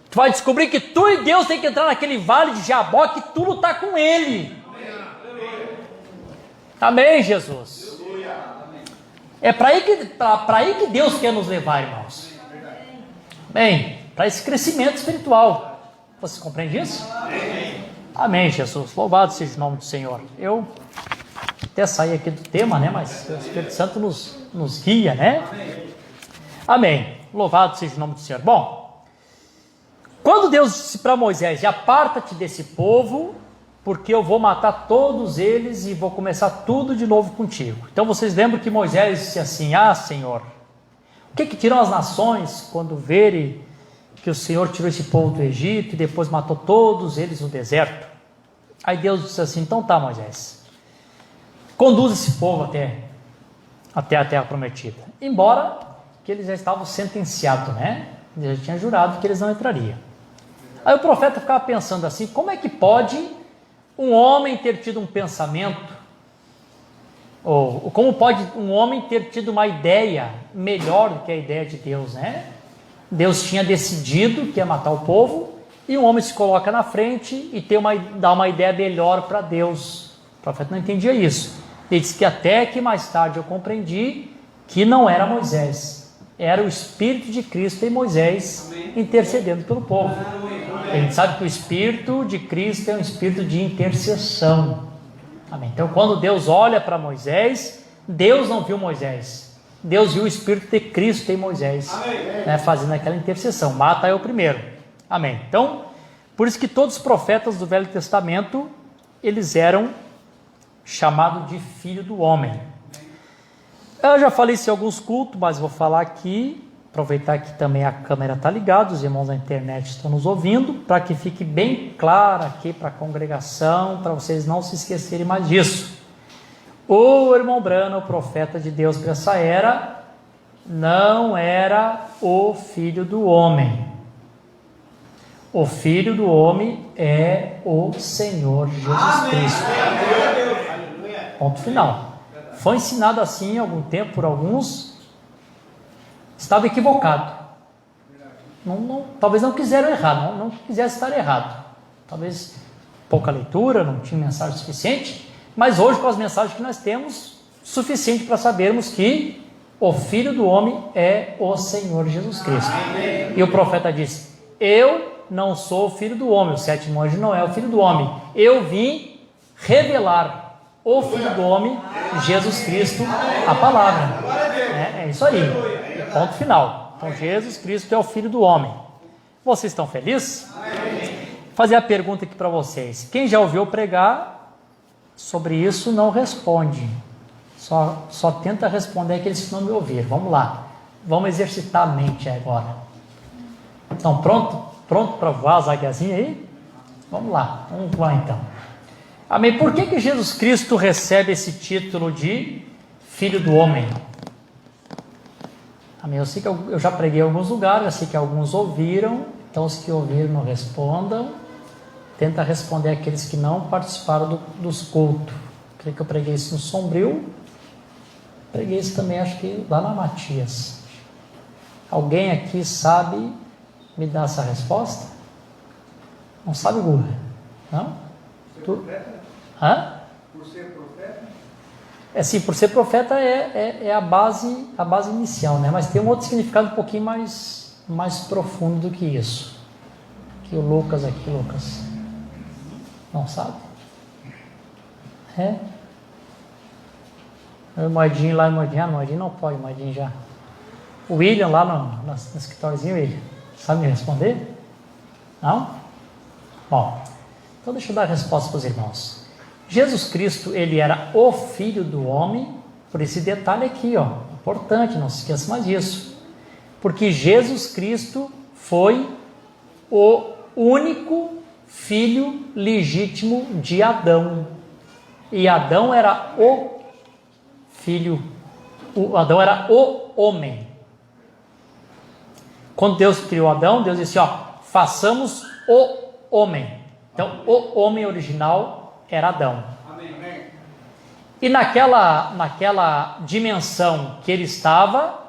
Speaker 2: Tu vai descobrir que tu e Deus tem que entrar naquele vale de Jabó, que tu lutar com Ele. Amém, Jesus. É para aí que Deus quer nos levar, irmãos. Bem, para esse crescimento espiritual. Vocês compreendem isso? Amém, Jesus. Louvado seja o nome do Senhor. Eu até saí aqui do tema, né? Mas o Espírito Santo nos guia, né? Amém. Louvado seja o nome do Senhor. Bom, quando Deus disse para Moisés: aparta-te desse povo, porque eu vou matar todos eles e vou começar tudo de novo contigo. Então vocês lembram que Moisés disse assim: ah, Senhor, o que dirão as nações quando verem que o Senhor tirou esse povo do Egito e depois matou todos eles no deserto? Aí Deus disse assim: então tá, Moisés, conduz esse povo até a terra prometida. Embora que eles já estavam sentenciados, né? Ele já tinha jurado que eles não entrariam. Aí o profeta ficava pensando assim: como é que pode um homem ter tido um pensamento, ou como pode um homem ter tido uma ideia melhor do que a ideia de Deus, né? Deus tinha decidido que ia matar o povo, e um homem se coloca na frente e dá uma ideia melhor para Deus. O profeta não entendia isso. Ele disse que até que mais tarde eu compreendi que não era Moisés, era o Espírito de Cristo em Moisés intercedendo pelo povo. A gente sabe que o Espírito de Cristo é um espírito de intercessão. Amém. Então, quando Deus olha para Moisés, Deus não viu Moisés, Deus viu o Espírito de Cristo em Moisés, né, fazendo aquela intercessão: mata eu primeiro. Amém. Então, por isso que todos os profetas do Velho Testamento, eles eram chamados de filho do homem. Eu já falei isso em alguns cultos, mas vou falar aqui, aproveitar que também a câmera está ligada, os irmãos da internet estão nos ouvindo, para que fique bem claro aqui para a congregação, para vocês não se esquecerem mais disso. O irmão Branham, o profeta de Deus para essa era, não era o filho do homem. O filho do homem é o Senhor Jesus Cristo. Ponto final. Foi ensinado assim há algum tempo por alguns, estava equivocado. Talvez não quiseram errar, não quisessem estar errado. Talvez pouca leitura, não tinha mensagem suficiente, mas hoje com as mensagens que nós temos, suficiente para sabermos que o Filho do Homem é o Senhor Jesus Cristo. E o profeta disse: eu não sou o Filho do Homem, o sétimo anjo não é o Filho do Homem, eu vim revelar o Filho do Homem, Jesus Cristo, a palavra. É isso aí, ponto final. Então Jesus Cristo é o Filho do Homem. Vocês estão felizes? Vou fazer a pergunta aqui para vocês: quem já ouviu pregar sobre isso não responde, só tenta responder aqueles que não me ouviram. Vamos lá, vamos exercitar a mente agora. Estão pronto para voar as águiazinhas aí? Vamos lá, vamos voar então. Amém. Por que Jesus Cristo recebe esse título de Filho do Homem? Amém. Eu sei que eu já preguei em alguns lugares, eu sei que alguns ouviram, então os que ouviram não respondam. Tenta responder aqueles que não participaram dos cultos. Creio que eu preguei isso no Sombrio, preguei isso também, acho que lá na Matias. Alguém aqui sabe me dar essa resposta? Não sabe, Gula? Não? Tu? Hã?
Speaker 1: Por ser profeta?
Speaker 2: Sim, por ser profeta é a base inicial, né? Mas tem um outro significado um pouquinho mais profundo do que isso. Que o Lucas aqui, Lucas, não sabe? O Moedinho lá, Moedinho não pode, Moedinho já. O William lá no escritóriozinho, William, sabe me responder? Não? Bom, então deixa eu dar a resposta para os irmãos. Jesus Cristo, ele era o Filho do Homem, por esse detalhe aqui, importante, não se esqueça mais disso. Porque Jesus Cristo foi o único filho legítimo de Adão. E Adão era o filho, Adão era o homem. Quando Deus criou Adão, Deus disse, façamos o homem. Então, o homem original era Adão.
Speaker 1: Amém.
Speaker 2: E naquela dimensão que ele estava,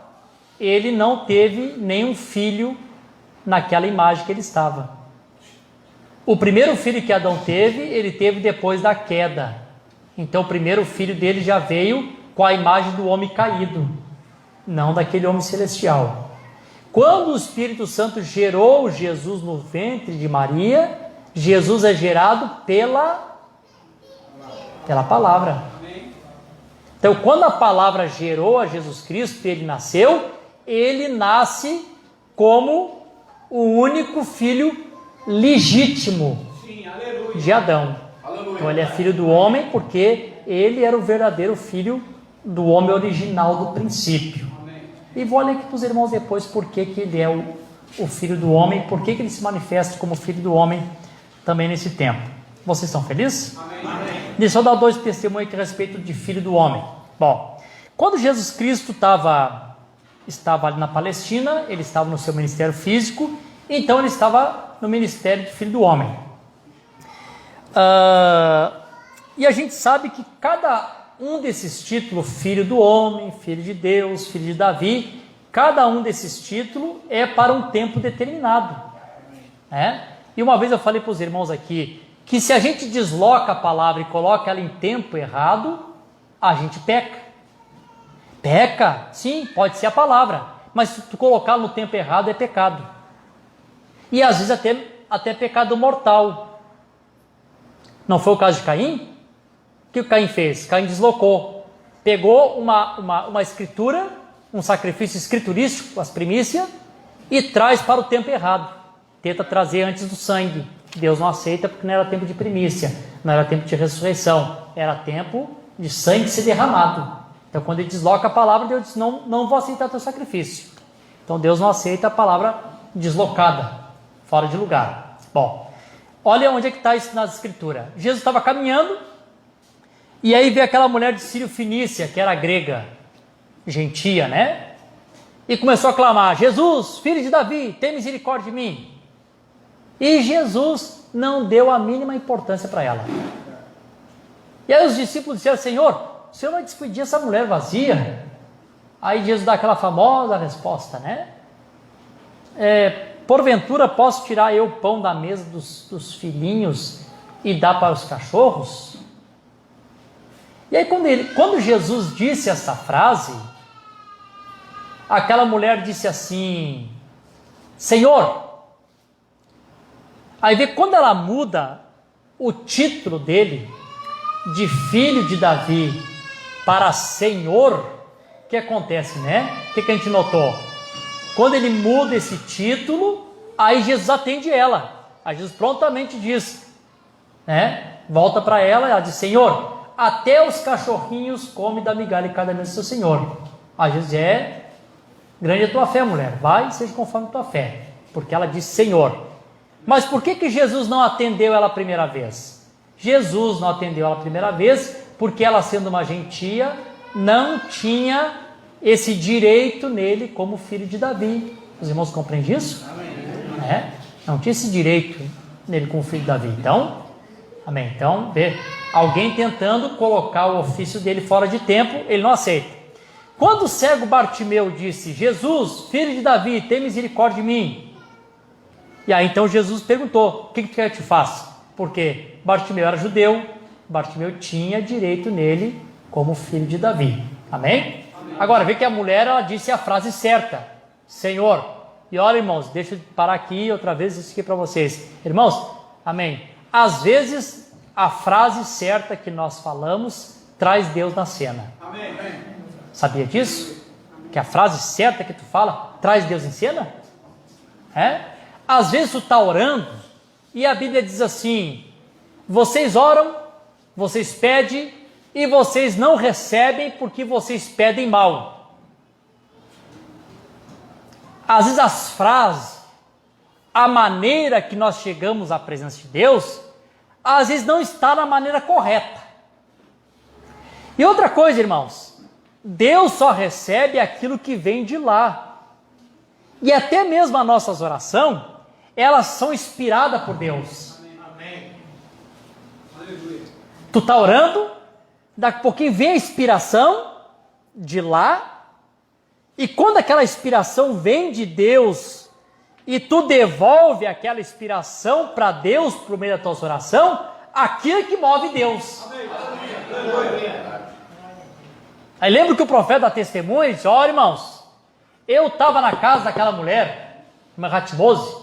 Speaker 2: ele não teve nenhum filho naquela imagem que ele estava. O primeiro filho que Adão teve, ele teve depois da queda. Então o primeiro filho dele já veio com a imagem do homem caído, não daquele homem celestial. Quando o Espírito Santo gerou Jesus no ventre de Maria, Jesus é gerado pela palavra. Então, quando a palavra gerou a Jesus Cristo, ele nasceu, ele nasce como o único filho legítimo de Adão. Então, ele é filho do homem porque ele era o verdadeiro filho do homem original do princípio. E vou ler aqui para os irmãos depois por que ele é o filho do homem, por que ele se manifesta como filho do homem também nesse tempo. Vocês estão felizes? Amém. Deixa eu dar 2 testemunhos aqui a respeito de filho do homem. Bom, quando Jesus Cristo estava ali na Palestina, ele estava no seu ministério físico, então ele estava no ministério de filho do homem. E a gente sabe que cada um desses títulos, filho do homem, filho de Deus, filho de Davi, cada um desses títulos é para um tempo determinado. E uma vez eu falei para os irmãos aqui, que se a gente desloca a palavra e coloca ela em tempo errado, a gente peca. Peca, sim, pode ser a palavra, mas se tu colocar no tempo errado é pecado. E às vezes até pecado mortal. Não foi o caso de Caim? O que o Caim fez? Caim deslocou, pegou uma escritura, um sacrifício escriturístico, as primícias, e traz para o tempo errado. Tenta trazer antes do sangue. Deus não aceita porque não era tempo de primícia, não era tempo de ressurreição, era tempo de sangue ser derramado. Então, quando ele desloca a palavra, Deus diz: não vou aceitar teu sacrifício. Então, Deus não aceita a palavra deslocada, fora de lugar. Bom, olha onde é que está isso nas escrituras. Jesus estava caminhando, e aí veio aquela mulher de Sírio-Fenícia, que era grega, gentia, né? E começou a clamar: Jesus, filho de Davi, tem misericórdia de mim. E Jesus não deu a mínima importância para ela. E aí os discípulos disseram: Senhor, o Senhor vai despedir essa mulher vazia? Aí Jesus dá aquela famosa resposta, né? Porventura posso tirar eu o pão da mesa dos filhinhos e dar para os cachorros? E aí quando Jesus disse essa frase, aquela mulher disse assim: Senhor. Aí vê quando ela muda o título dele de filho de Davi para Senhor, o que acontece, né? O que a gente notou? Quando ele muda esse título, aí Jesus atende ela. Aí Jesus prontamente diz, né? Volta para ela diz: Senhor, até os cachorrinhos comem da migalha e cada mesa do seu Senhor. Aí Jesus grande é a tua fé, mulher, vai e seja conforme a tua fé, porque ela disse Senhor. Mas por que Jesus não atendeu ela a primeira vez? Jesus não atendeu ela a primeira vez porque ela, sendo uma gentia, não tinha esse direito nele como filho de Davi. Os irmãos compreendem isso? Amém. Não tinha esse direito nele como filho de Davi. Então, amém. Então, vê, alguém tentando colocar o ofício dele fora de tempo, ele não aceita. Quando o cego Bartimeu disse: Jesus, filho de Davi, tem misericórdia de mim. E aí então Jesus perguntou: o que tu quer que eu te faça? Porque Bartimeu era judeu, Bartimeu tinha direito nele como filho de Davi. Amém? Amém. Agora vê que a mulher, ela disse a frase certa: Senhor. E olha, irmãos, deixa eu parar aqui outra vez isso aqui para vocês. Irmãos, amém. Às vezes a frase certa que nós falamos traz Deus na cena. Amém. Sabia disso? Que a frase certa que tu fala traz Deus em cena? Às vezes tu está orando e a Bíblia diz assim: vocês oram, vocês pedem e vocês não recebem porque vocês pedem mal. Às vezes as frases, a maneira que nós chegamos à presença de Deus, às vezes não está na maneira correta. E outra coisa, irmãos, Deus só recebe aquilo que vem de lá. E até mesmo as nossas orações, elas são inspiradas por Deus. Amém. Tu está orando, daqui a pouquinho vem a inspiração de lá, e quando aquela inspiração vem de Deus, e tu devolve aquela inspiração para Deus por meio da tua oração, aquilo é que move Deus. Amém. Aí lembra que o profeta dá testemunho e diz: olha, irmãos, eu estava na casa daquela mulher, uma Ratibose,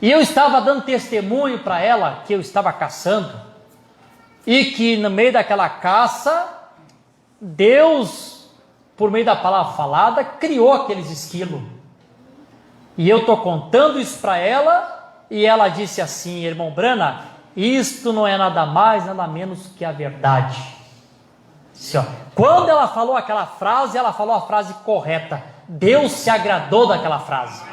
Speaker 2: e eu estava dando testemunho para ela que eu estava caçando, e que no meio daquela caça, Deus, por meio da palavra falada, criou aqueles esquilos. E eu estou contando isso para ela, e ela disse assim: irmão Brana, isto não é nada mais, nada menos que a verdade. Assim, ó, quando ela falou aquela frase, ela falou a frase correta. Deus se agradou daquela frase.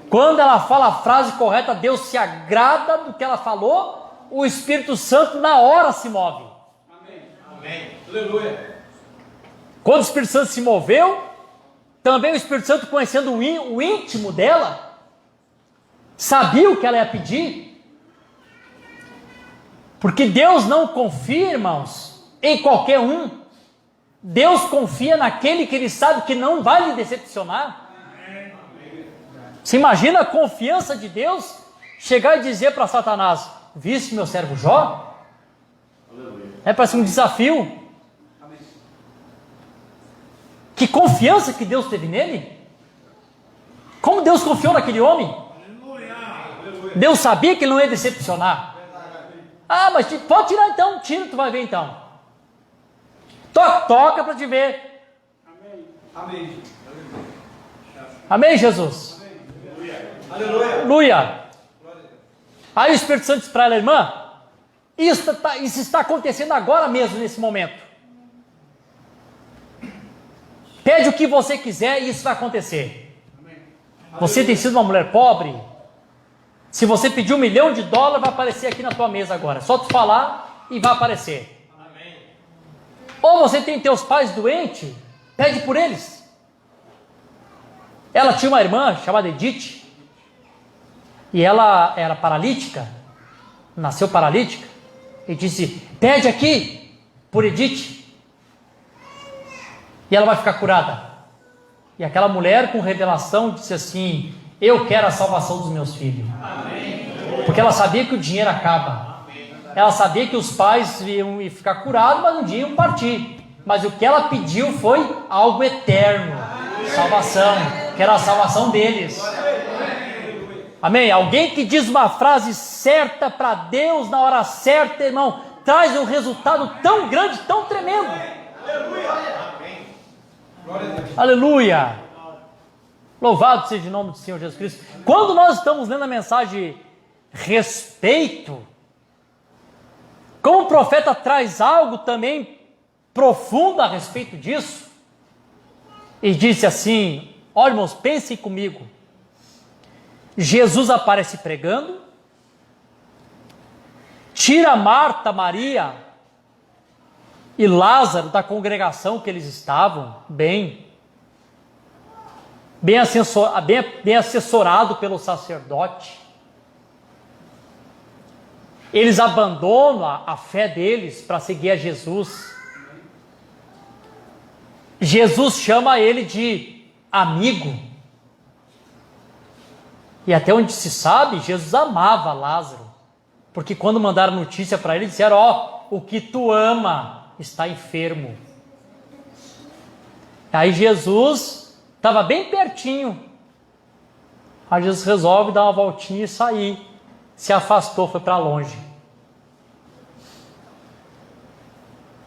Speaker 2: Quando ela fala a frase correta, Deus se agrada do que ela falou, o Espírito Santo na hora se move.
Speaker 1: Amém. Aleluia.
Speaker 2: Quando o Espírito Santo se moveu, também o Espírito Santo, conhecendo o íntimo dela, sabia o que ela ia pedir. Porque Deus não confia, irmãos, em qualquer um. Deus confia naquele que Ele sabe que não vai lhe decepcionar. Você imagina a confiança de Deus chegar e dizer para Satanás: viste meu servo Jó? É para ser um desafio. Que confiança que Deus teve nele? Como Deus confiou naquele homem? Deus sabia que ele não ia decepcionar. Ah, mas pode tirar então, tira, tu vai ver então. Toca para te ver.
Speaker 1: Amém.
Speaker 2: Amém, Jesus?
Speaker 1: Aleluia.
Speaker 2: Aleluia. Aí o Espírito Santo diz para ela: irmã, isso está acontecendo agora mesmo, nesse momento. Pede o que você quiser e isso vai acontecer. Você tem sido uma mulher pobre? Se você pedir $1 milhão, vai aparecer aqui na tua mesa agora. Só tu falar e vai aparecer.
Speaker 1: Amém.
Speaker 2: Ou você tem teus pais doentes, pede por eles. Ela tinha uma irmã chamada Edith, e ela era paralítica, nasceu paralítica, e disse: pede aqui por Edith, e ela vai ficar curada. E aquela mulher, com revelação, disse assim: eu quero a salvação dos meus filhos.
Speaker 1: Amém.
Speaker 2: Porque ela sabia que o dinheiro acaba. Ela sabia que os pais iam ficar curados, mas um dia iam partir. Mas o que ela pediu foi algo eterno, salvação, que era a salvação deles. Amém? Alguém que diz uma frase certa para Deus na hora certa, irmão, traz um resultado tão grande, tão tremendo. Aleluia! Louvado seja o nome do Senhor Jesus Cristo. Quando nós estamos lendo a mensagem respeito, como o profeta traz algo também profundo a respeito disso, e disse assim: olha, irmãos, pensem comigo. Jesus aparece pregando, tira Marta, Maria e Lázaro da congregação que eles estavam, bem assessorado pelo sacerdote. Eles abandonam a fé deles para seguir a Jesus. Jesus chama ele de amigo. E até onde se sabe, Jesus amava Lázaro. Porque quando mandaram notícia para ele, disseram: ó, o que tu ama está enfermo. Aí Jesus estava bem pertinho. Aí Jesus resolve dar uma voltinha e sair. Se afastou, foi para longe.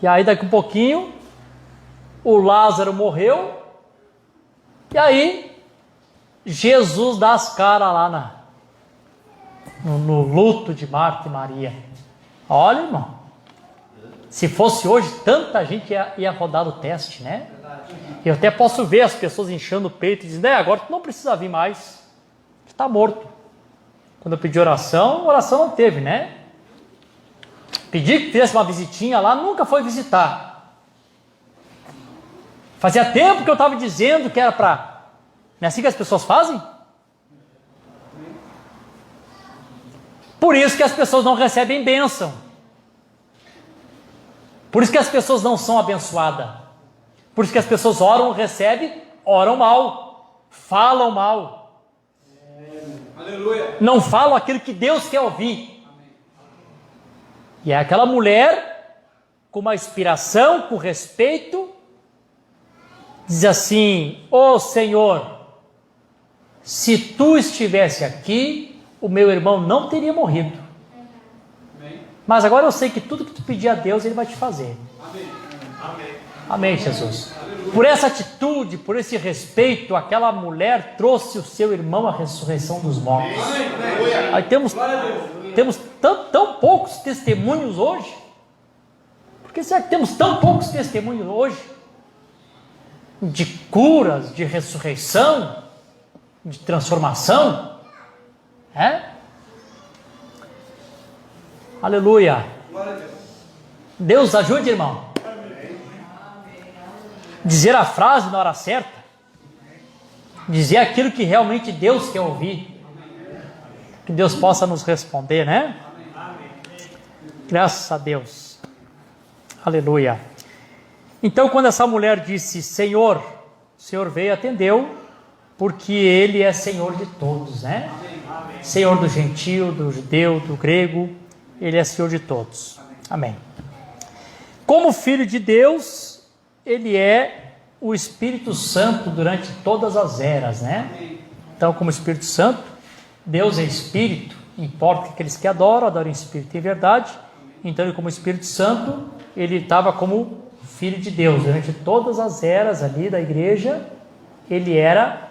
Speaker 2: E aí daqui um pouquinho, o Lázaro morreu. E aí Jesus dá as caras lá no luto de Marta e Maria. Olha, irmão, se fosse hoje, tanta gente ia rodar o teste, né? Eu até posso ver as pessoas inchando o peito e dizendo: agora tu não precisa vir mais, tu está morto. Quando eu pedi oração não teve, né? Pedi que fizesse uma visitinha lá, nunca foi visitar. Fazia tempo que eu estava dizendo que era para... Não é assim que as pessoas fazem? Por isso que as pessoas não recebem bênção. Por isso que as pessoas não são abençoadas. Por isso que as pessoas oram, recebem, oram mal, falam mal.
Speaker 1: Aleluia.
Speaker 2: Não falam aquilo que Deus quer ouvir. E é aquela mulher com uma inspiração, com respeito, Diz assim: ó Senhor, se tu estivesse aqui, o meu irmão não teria morrido.
Speaker 1: Amém.
Speaker 2: Mas agora eu sei que tudo que tu pedir a Deus, Ele vai te fazer.
Speaker 1: Amém. Amém.
Speaker 2: Amém, Jesus. Por essa atitude, por esse respeito, aquela mulher trouxe o seu irmão à ressurreição dos mortos. Aí temos tão poucos testemunhos hoje. Por que será que temos tão poucos testemunhos hoje? De curas, de ressurreição, de transformação? Aleluia. Deus ajude, irmão. Dizer a frase na hora certa. Dizer aquilo que realmente Deus quer ouvir. Que Deus possa nos responder, né? Graças a Deus. Aleluia. Então, quando essa mulher disse: Senhor, o Senhor veio e atendeu, porque Ele é Senhor de todos, né? Senhor do gentio, do judeu, do grego, Ele é Senhor de todos. Amém. Como Filho de Deus, Ele é o Espírito Santo durante todas as eras, né? Então, como Espírito Santo, Deus é Espírito, importa que aqueles que adoram em Espírito e em verdade. Então, Ele, como Espírito Santo, Ele estava como Filho de Deus. Durante todas as eras ali da igreja, Ele era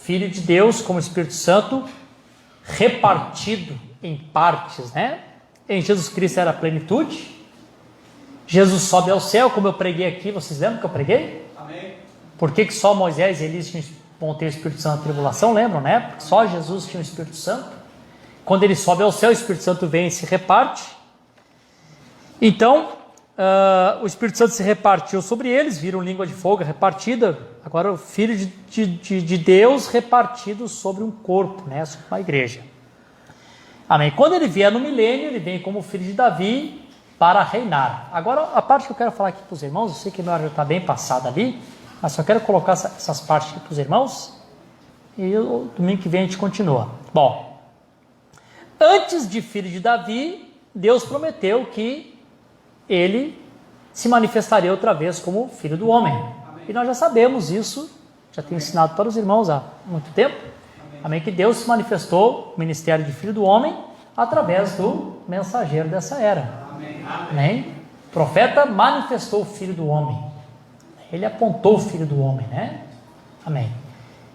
Speaker 2: Filho de Deus, como Espírito Santo, repartido em partes, né? Em Jesus Cristo era a plenitude. Jesus sobe ao céu, como eu preguei aqui, vocês lembram que eu preguei?
Speaker 1: Amém.
Speaker 2: Por que só Moisés e Elias vão ter o Espírito Santo na tribulação? Lembram, né? Porque só Jesus tinha o Espírito Santo. Quando ele sobe ao céu, o Espírito Santo vem e se reparte. Então, o Espírito Santo se repartiu sobre eles, viram língua de fogo repartida. Agora o Filho de Deus repartido sobre um corpo, né? Sobre uma igreja. Amém. Quando ele vier no milênio, ele vem como filho de Davi, para reinar. Agora, a parte que eu quero falar aqui para os irmãos, eu sei que a minha hora já está bem passada ali, mas só quero colocar essas partes aqui para os irmãos, e o domingo que vem a gente continua. Bom, antes de filho de Davi, Deus prometeu que ele se manifestaria outra vez como filho do homem. Amém. E nós já sabemos isso, já tenho ensinado para os irmãos há muito tempo. Amém. Que Deus se manifestou no ministério de filho do homem através do mensageiro dessa era. Amém? O profeta manifestou o Filho do Homem. Ele apontou o Filho do Homem, né? Amém.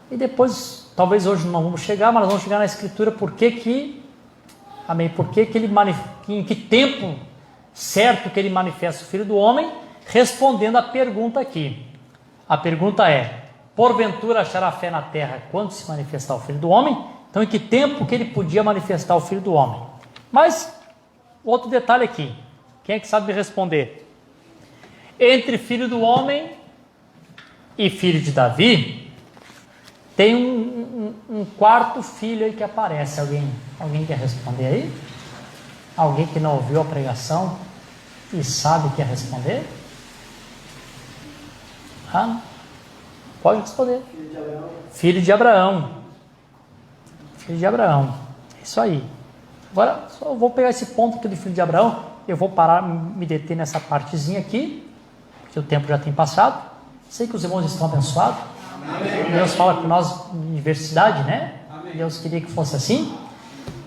Speaker 2: E depois, talvez hoje não vamos chegar, mas nós vamos chegar na Escritura amém? Em que tempo certo que ele manifesta o Filho do Homem, respondendo a pergunta aqui. A pergunta é: porventura achará fé na terra quando se manifestar o Filho do Homem? Então, em que tempo que ele podia manifestar o Filho do Homem? Mas, outro detalhe aqui. Quem é que sabe me responder? Entre filho do homem e filho de Davi, tem um quarto filho aí que aparece. Alguém quer responder aí? Alguém que não ouviu a pregação e sabe que quer responder? Pode responder. Filho de Abraão. Filho de Abraão. É isso aí. Agora, só vou pegar esse ponto aqui do filho de Abraão. Eu vou parar, me deter nessa partezinha aqui, porque o tempo já tem passado. Sei que os irmãos estão abençoados. Amém. Deus fala com nós em diversidade, né? Amém. Deus queria que fosse assim.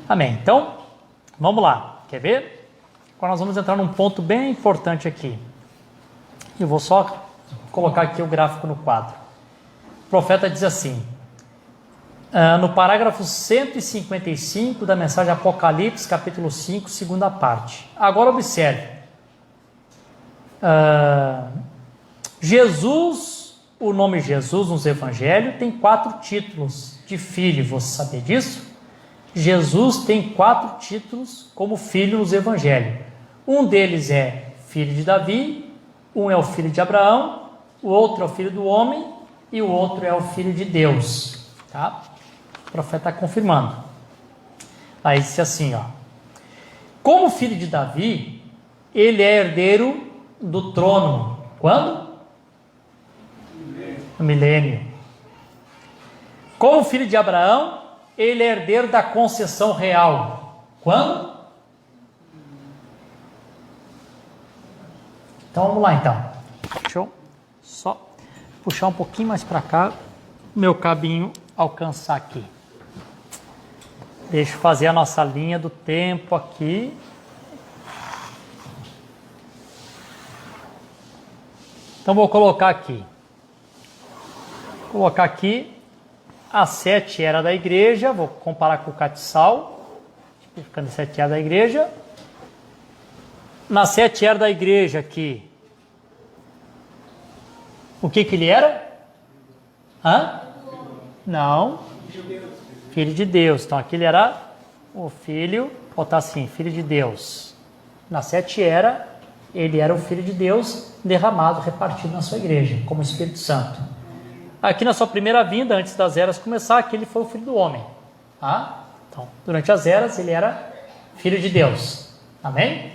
Speaker 2: Amém. Então, vamos lá. Quer ver? Agora nós vamos entrar num ponto bem importante aqui. Eu vou só colocar aqui o gráfico no quadro. O profeta diz assim, no parágrafo 155 da mensagem Apocalipse, capítulo 5, segunda parte. Agora observe. Jesus, o nome Jesus nos evangelhos tem 4 títulos de filho. Você sabia disso? Jesus tem 4 títulos como filho nos evangelhos. Um deles é filho de Davi, um é o filho de Abraão, o outro é o filho do homem e o outro é o filho de Deus. Tá? O profeta está confirmando. Aí disse assim, como filho de Davi, ele é herdeiro do trono. Quando? No milênio. Como filho de Abraão, ele é herdeiro da concessão real. Quando? Então vamos lá então. Deixa eu só puxar um pouquinho mais para cá, meu cabinho alcançar aqui. Deixa eu fazer a nossa linha do tempo aqui. Então vou colocar aqui. Colocar aqui as 7 eras da igreja, vou comparar com o castiçal, ficando 7 eras da igreja. Nas 7 eras da igreja aqui, o que ele era? Hã? Não. Filho de Deus. Então aqui ele era o filho, vou botar assim, filho de Deus. Na 7 eras, ele era o filho de Deus derramado, repartido na sua igreja, como Espírito Santo. Aqui na sua primeira vinda, antes das eras começar, aqui ele foi o filho do homem. Tá? Então, durante as eras, ele era filho de Deus. Amém?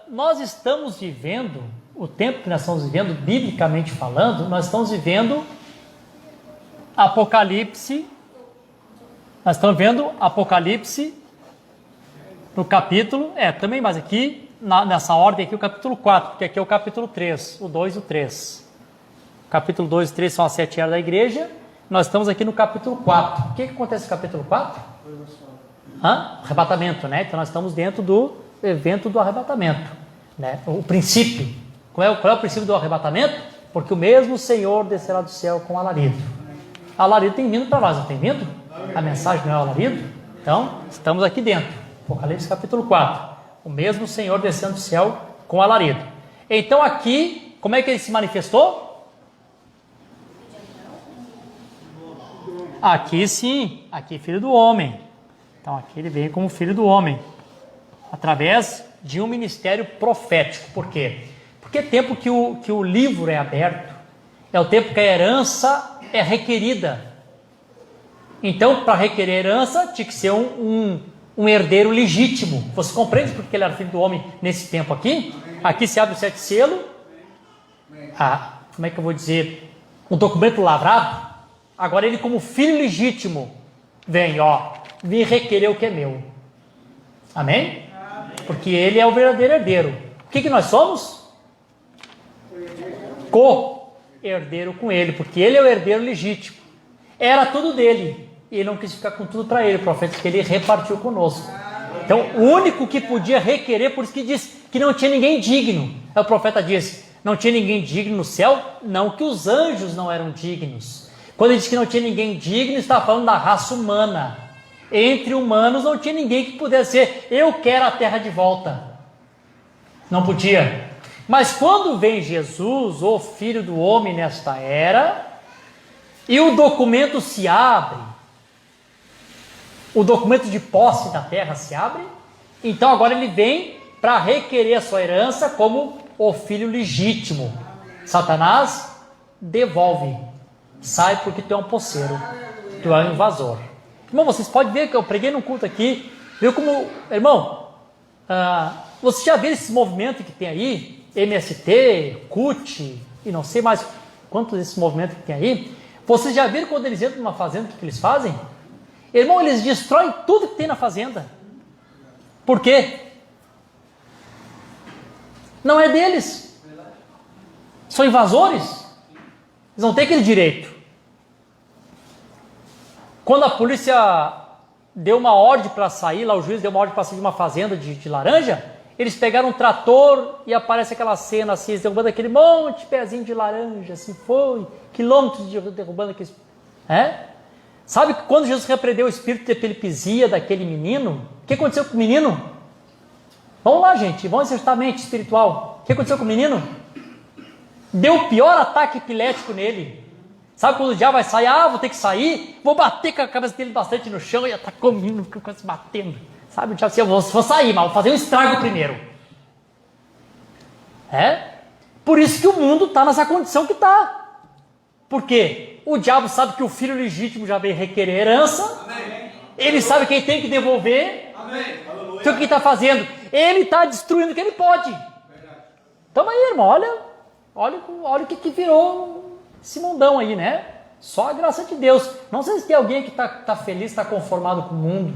Speaker 2: Nós estamos vivendo, o tempo que nós estamos vivendo, biblicamente falando, nós estamos vivendo Apocalipse. Nós estamos vendo Apocalipse no capítulo, também, mas aqui, nessa ordem aqui, o capítulo 4, porque aqui é o capítulo 3, o 2 e o 3. O capítulo 2 e 3 são as 7 eras da igreja, nós estamos aqui no capítulo 4. O que acontece no capítulo 4? Arrebatamento, né? Então nós estamos dentro do evento do arrebatamento, né? O princípio. Qual é o princípio do arrebatamento? Porque o mesmo Senhor descerá do céu com alarido. Alarido tem vindo para nós, não tem vindo? A mensagem não é alarido? Então, estamos aqui dentro. Apocalipse capítulo 4. O mesmo Senhor descendo do céu com alarido. Então aqui, como é que ele se manifestou? Aqui sim, aqui filho do homem. Então aqui ele vem como filho do homem. Através de um ministério profético. Por quê? Porque é tempo que o livro é aberto. É o tempo que a herança é requerida. Então, para requerer herança, tinha que ser um herdeiro legítimo. Você compreende porque ele era filho do homem nesse tempo aqui? Aqui se abre o 7 selo. Como é que eu vou dizer? Um documento lavrado. Agora ele, como filho legítimo, vem, vem requerer o que é meu. Amém? Porque ele é o verdadeiro herdeiro. O que nós somos? Co-herdeiro com ele, porque ele é o herdeiro legítimo. Era tudo dele, e ele não quis ficar com tudo para ele, o profeta, que ele repartiu conosco. Então, o único que podia requerer, por isso que diz que não tinha ninguém digno. O profeta diz, não tinha ninguém digno no céu, não que os anjos não eram dignos. Quando ele diz que não tinha ninguém digno, está falando da raça humana. Entre humanos não tinha ninguém que pudesse dizer, eu quero a terra de volta. Não podia. Mas quando vem Jesus, o Filho do Homem nesta era, e o documento se abre, o documento de posse da terra se abre, então agora ele vem para requerer a sua herança como o filho legítimo. Satanás devolve. Sai porque tu é um posseiro, tu é um invasor. Irmão, vocês podem ver que eu preguei num culto aqui, viu como, irmão, você já viu esse movimento que tem aí, MST, CUT, e não sei mais quantos desses movimentos que tem aí. Vocês já viram quando eles entram numa fazenda, o que eles fazem? Irmão, eles destroem tudo que tem na fazenda. Por quê? Não é deles. São invasores. Eles não têm aquele direito. Quando a polícia deu uma ordem para sair, lá o juiz deu uma ordem para sair de uma fazenda de laranja, eles pegaram um trator e aparece aquela cena assim, eles derrubando aquele monte de pezinho de laranja, assim, foi, quilômetros derrubando aqueles... Sabe que quando Jesus repreendeu o espírito de epilepsia daquele menino, o que aconteceu com o menino? Vamos lá, gente, vamos exercitar a mente espiritual. O que aconteceu com o menino? Deu o pior ataque epilético nele. Sabe quando o diabo vai sair? Vou ter que sair, vou bater com a cabeça dele bastante no chão e atacou o menino, fica quase batendo. Sabe, o diabo assim, eu vou sair, mas vou fazer um estrago primeiro. Por isso que o mundo está nessa condição que está. Por quê? O diabo sabe que o filho legítimo já veio requerer herança. Amém. Ele sabe quem tem que devolver. Amém. Então o que está fazendo? Ele está destruindo o que ele pode. Então aí, irmão, olha o que virou esse mundão aí, né? Só a graça de Deus. Não sei se tem alguém que está feliz, está conformado com o mundo.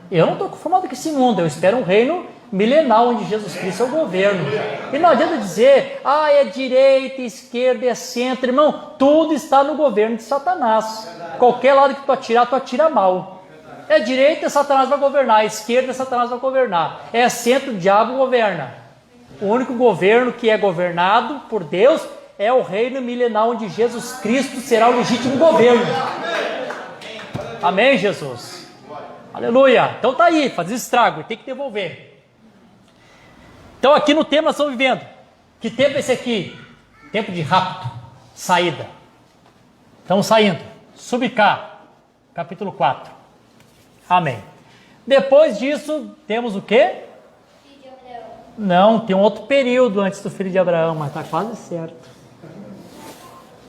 Speaker 2: Eu não estou conformado com esse mundo. Eu espero um reino milenar, onde Jesus Cristo é o governo. E não adianta dizer, é direita, esquerda, é centro. Irmão, tudo está no governo de Satanás. Qualquer lado que tu atira mal. É direita, Satanás vai governar. É esquerda, Satanás vai governar. É centro, o diabo governa. O único governo que é governado por Deus é o reino milenar, onde Jesus Cristo será o legítimo governo. Amém, Jesus? Aleluia. Então tá aí, faz estrago, tem que devolver. Então aqui no tempo nós estamos vivendo. Que tempo é esse aqui? Tempo de rapto, saída. Estamos saindo. Subcá, capítulo 4. Amém. Depois disso, temos o quê?
Speaker 3: Filho de Abraão.
Speaker 2: Não, tem um outro período antes do filho de Abraão, mas está quase certo.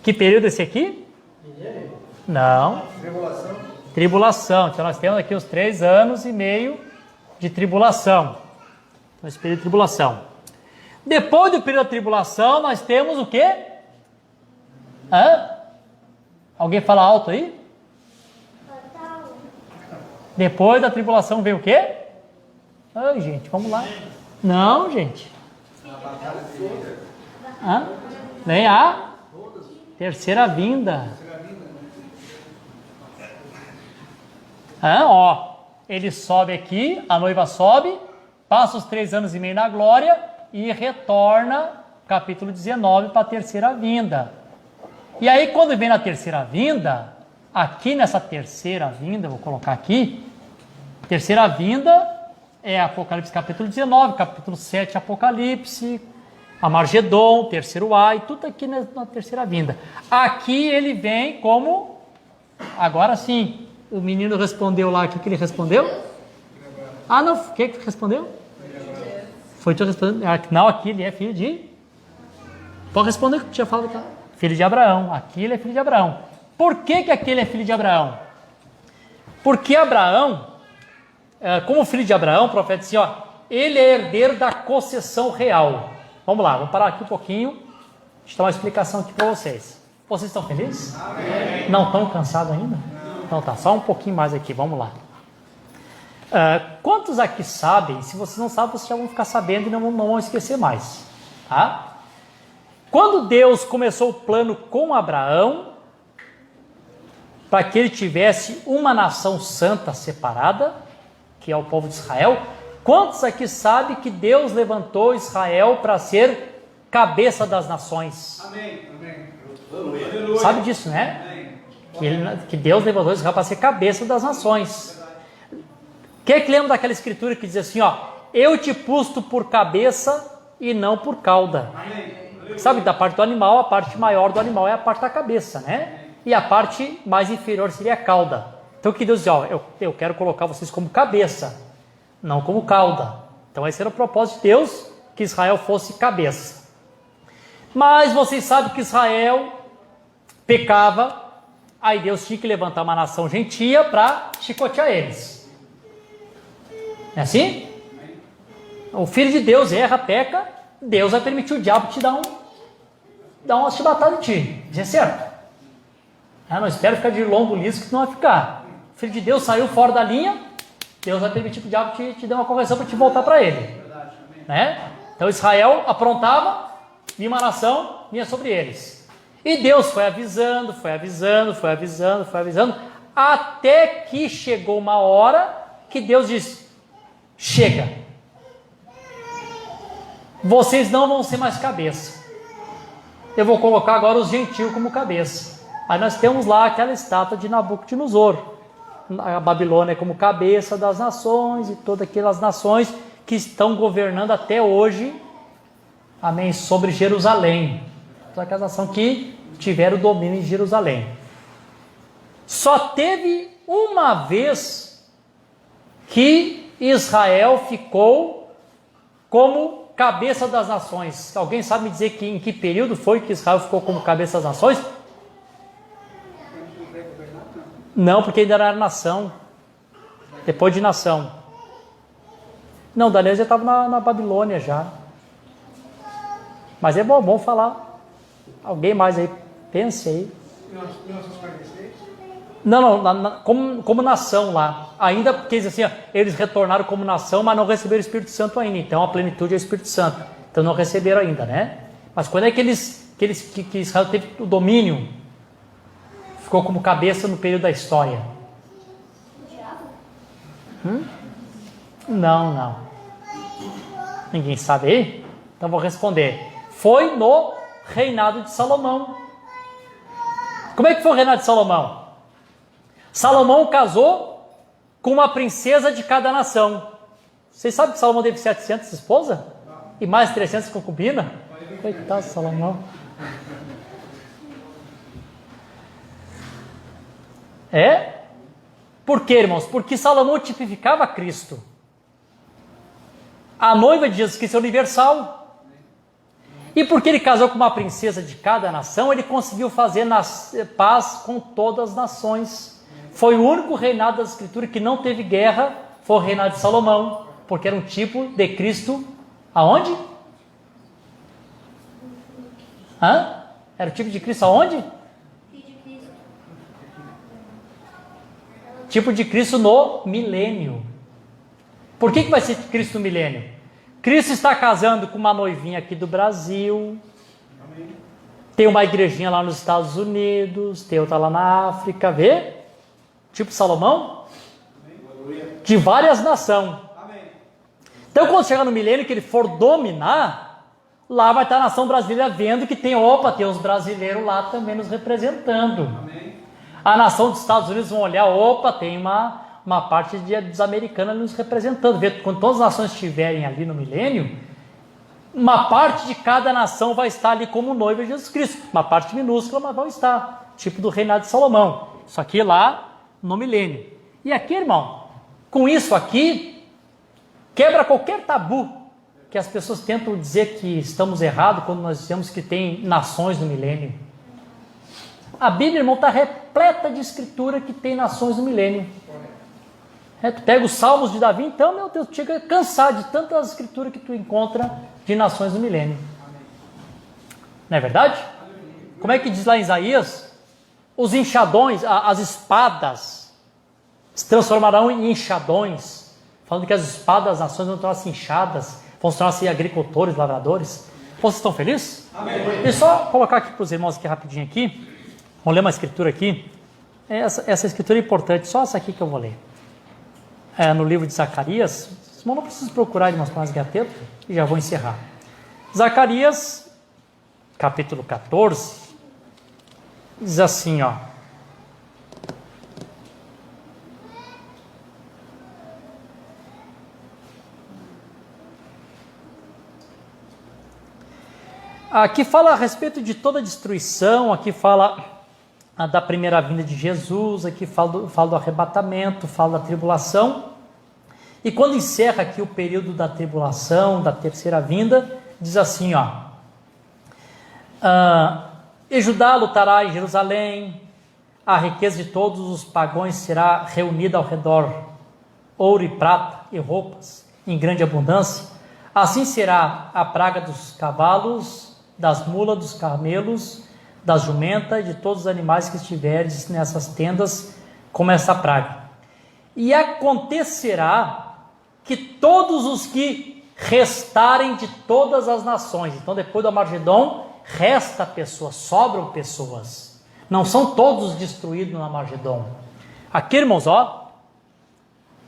Speaker 2: Que período é esse aqui? Não. Tribulação. Então nós temos aqui os 3 anos e meio de tribulação. Então, esse período de tribulação. Depois do período da tribulação, nós temos o quê? Alguém fala alto aí? Depois da tribulação vem o quê? Ai, gente, vamos lá. Não, gente. Vem a terceira vinda. Ele sobe aqui, a noiva sobe, passa os 3 anos e meio na glória e retorna, capítulo 19, para a terceira vinda. E aí, quando vem na terceira vinda, aqui nessa terceira vinda, vou colocar aqui, terceira vinda é Apocalipse capítulo 19, capítulo 7 Apocalipse, Amargedon, terceiro ai, tudo aqui na terceira vinda. Aqui ele vem como, agora sim, o menino respondeu lá, o que ele respondeu? Não, o que respondeu? Foi tu respondendo? Não, aqui ele é filho de... Pode responder o que eu tinha falado, tá? Filho de Abraão, aqui ele é filho de Abraão. Por que aquele é filho de Abraão? Porque Abraão, como filho de Abraão, o profeta disse, ele é herdeiro da concessão real. Vamos lá, vamos parar aqui um pouquinho. Deixa eu dar uma explicação aqui para vocês. Vocês estão felizes? Amém. Não estão cansados ainda? Então tá, só um pouquinho mais aqui, vamos lá. Quantos aqui sabem? Se vocês não sabem, vocês já vão ficar sabendo e não vão esquecer mais. Tá? Quando Deus começou o plano com Abraão, para que ele tivesse uma nação santa separada, que é o povo de Israel, quantos aqui sabem que Deus levantou Israel para ser cabeça das nações?
Speaker 1: Amém.
Speaker 2: Sabe disso, né? Que Deus levantou Israel para ser cabeça das nações. Quem é que lembra daquela escritura que diz assim, eu te pus por cabeça e não por cauda? Sabe, da parte do animal, a parte maior do animal é a parte da cabeça, né? E a parte mais inferior seria a cauda. Então que Deus diz, eu quero colocar vocês como cabeça, não como cauda. Então esse era o propósito de Deus, que Israel fosse cabeça. Mas vocês sabem que Israel pecava, aí Deus tinha que levantar uma nação gentia para chicotear eles. Não é assim? O filho de Deus erra, peca, Deus vai permitir o diabo te dar uma chibatada em ti. Isso é certo. Não espero ficar de lombo liso que não vai ficar. O filho de Deus saiu fora da linha, Deus vai permitir que o diabo te dê uma correção para te voltar para ele. Né? Então Israel aprontava, vinha uma nação, vinha sobre eles. E Deus foi avisando, até que chegou uma hora que Deus disse, chega. Vocês não vão ser mais cabeça. Eu vou colocar agora os gentios como cabeça. Aí nós temos lá aquela estátua de Nabucodonosor. A Babilônia como cabeça das nações e todas aquelas nações que estão governando até hoje, amém, sobre Jerusalém. Todas aquelas nações que tiveram domínio em Jerusalém. Só teve uma vez que Israel ficou como cabeça das nações. Alguém sabe me dizer em que período foi que Israel ficou como cabeça das nações? Não, porque ainda era nação. Depois de nação. Não, Daniel já estava na Babilônia já. Mas é bom falar. Alguém mais aí? Pense aí.
Speaker 1: 1946?
Speaker 2: Não, como nação lá. Ainda porque assim, eles retornaram como nação, mas não receberam o Espírito Santo ainda. Então a plenitude é o Espírito Santo. Então não receberam ainda, né? Mas quando é que Israel teve o domínio? Ficou como cabeça no período da história? Não. Ninguém sabe aí? Então vou responder. Foi no reinado de Salomão. Como é que foi o reinado de Salomão? Salomão casou com uma princesa de cada nação. Vocês sabem que Salomão teve 700 esposas? E mais 300 concubinas? Coitado de Salomão. Por quê, irmãos? Porque Salomão tipificava Cristo. A noiva de Jesus Cristo é universal. E porque ele casou com uma princesa de cada nação, ele conseguiu fazer paz com todas as nações. Foi o único reinado da Escritura que não teve guerra, foi o reinado de Salomão, porque era um tipo de Cristo, aonde? Era o tipo de Cristo aonde? Tipo de Cristo no milênio. Por que vai ser Cristo no milênio? Cristo está casando com uma noivinha aqui do Brasil. Amém. Tem uma igrejinha lá nos Estados Unidos, tem outra lá na África, vê? Tipo Salomão. Amém. De várias nações. Então quando chegar no milênio que ele for dominar, lá vai estar a nação brasileira vendo que tem os brasileiros lá também nos representando. Amém. A nação dos Estados Unidos vão olhar, tem uma parte dos americanos nos representando. Quando todas as nações estiverem ali no milênio, uma parte de cada nação vai estar ali como noiva de Jesus Cristo. Uma parte minúscula, mas vão estar. Tipo do reinado de Salomão. Isso aqui lá no milênio. E aqui, irmão, com isso aqui, quebra qualquer tabu que as pessoas tentam dizer que estamos errados quando nós dizemos que tem nações no milênio. A Bíblia, irmão, está repleta de escritura que tem nações no milênio. Tu pega os Salmos de Davi, então, meu Deus, tu chega a cansar de tantas escrituras que tu encontra de nações no milênio. Não é verdade? Como é que diz lá em Isaías? Os enxadões, as espadas, se transformarão em enxadões. Falando que as espadas das nações vão tornar-se inchadas, vão se tornar-se agricultores, lavradores. Vocês estão felizes? Amém. Deixa eu só colocar aqui para os irmãos aqui rapidinho aqui. Vamos ler uma escritura aqui. Essa escritura é importante, só essa aqui que eu vou ler. No livro de Zacarias. Os irmãos não precisam procurar, irmãos, para rasgar tempo, e já vou encerrar. Zacarias, capítulo 14, diz assim, Aqui fala a respeito de toda a destruição, aqui fala da primeira vinda de Jesus, aqui fala do arrebatamento, fala da tribulação. E quando encerra aqui o período da tribulação, da terceira vinda, diz assim, e Judá lutará em Jerusalém, a riqueza de todos os pagãos será reunida ao redor, ouro e prata e roupas em grande abundância. Assim será a praga dos cavalos, das mulas, dos camelos, das jumentas e de todos os animais que estiveres nessas tendas, como essa praga. E acontecerá que todos os que restarem de todas as nações, então depois do Armagedon, resta pessoas, sobram pessoas, não são todos destruídos no Armagedon. Aqui, irmãos,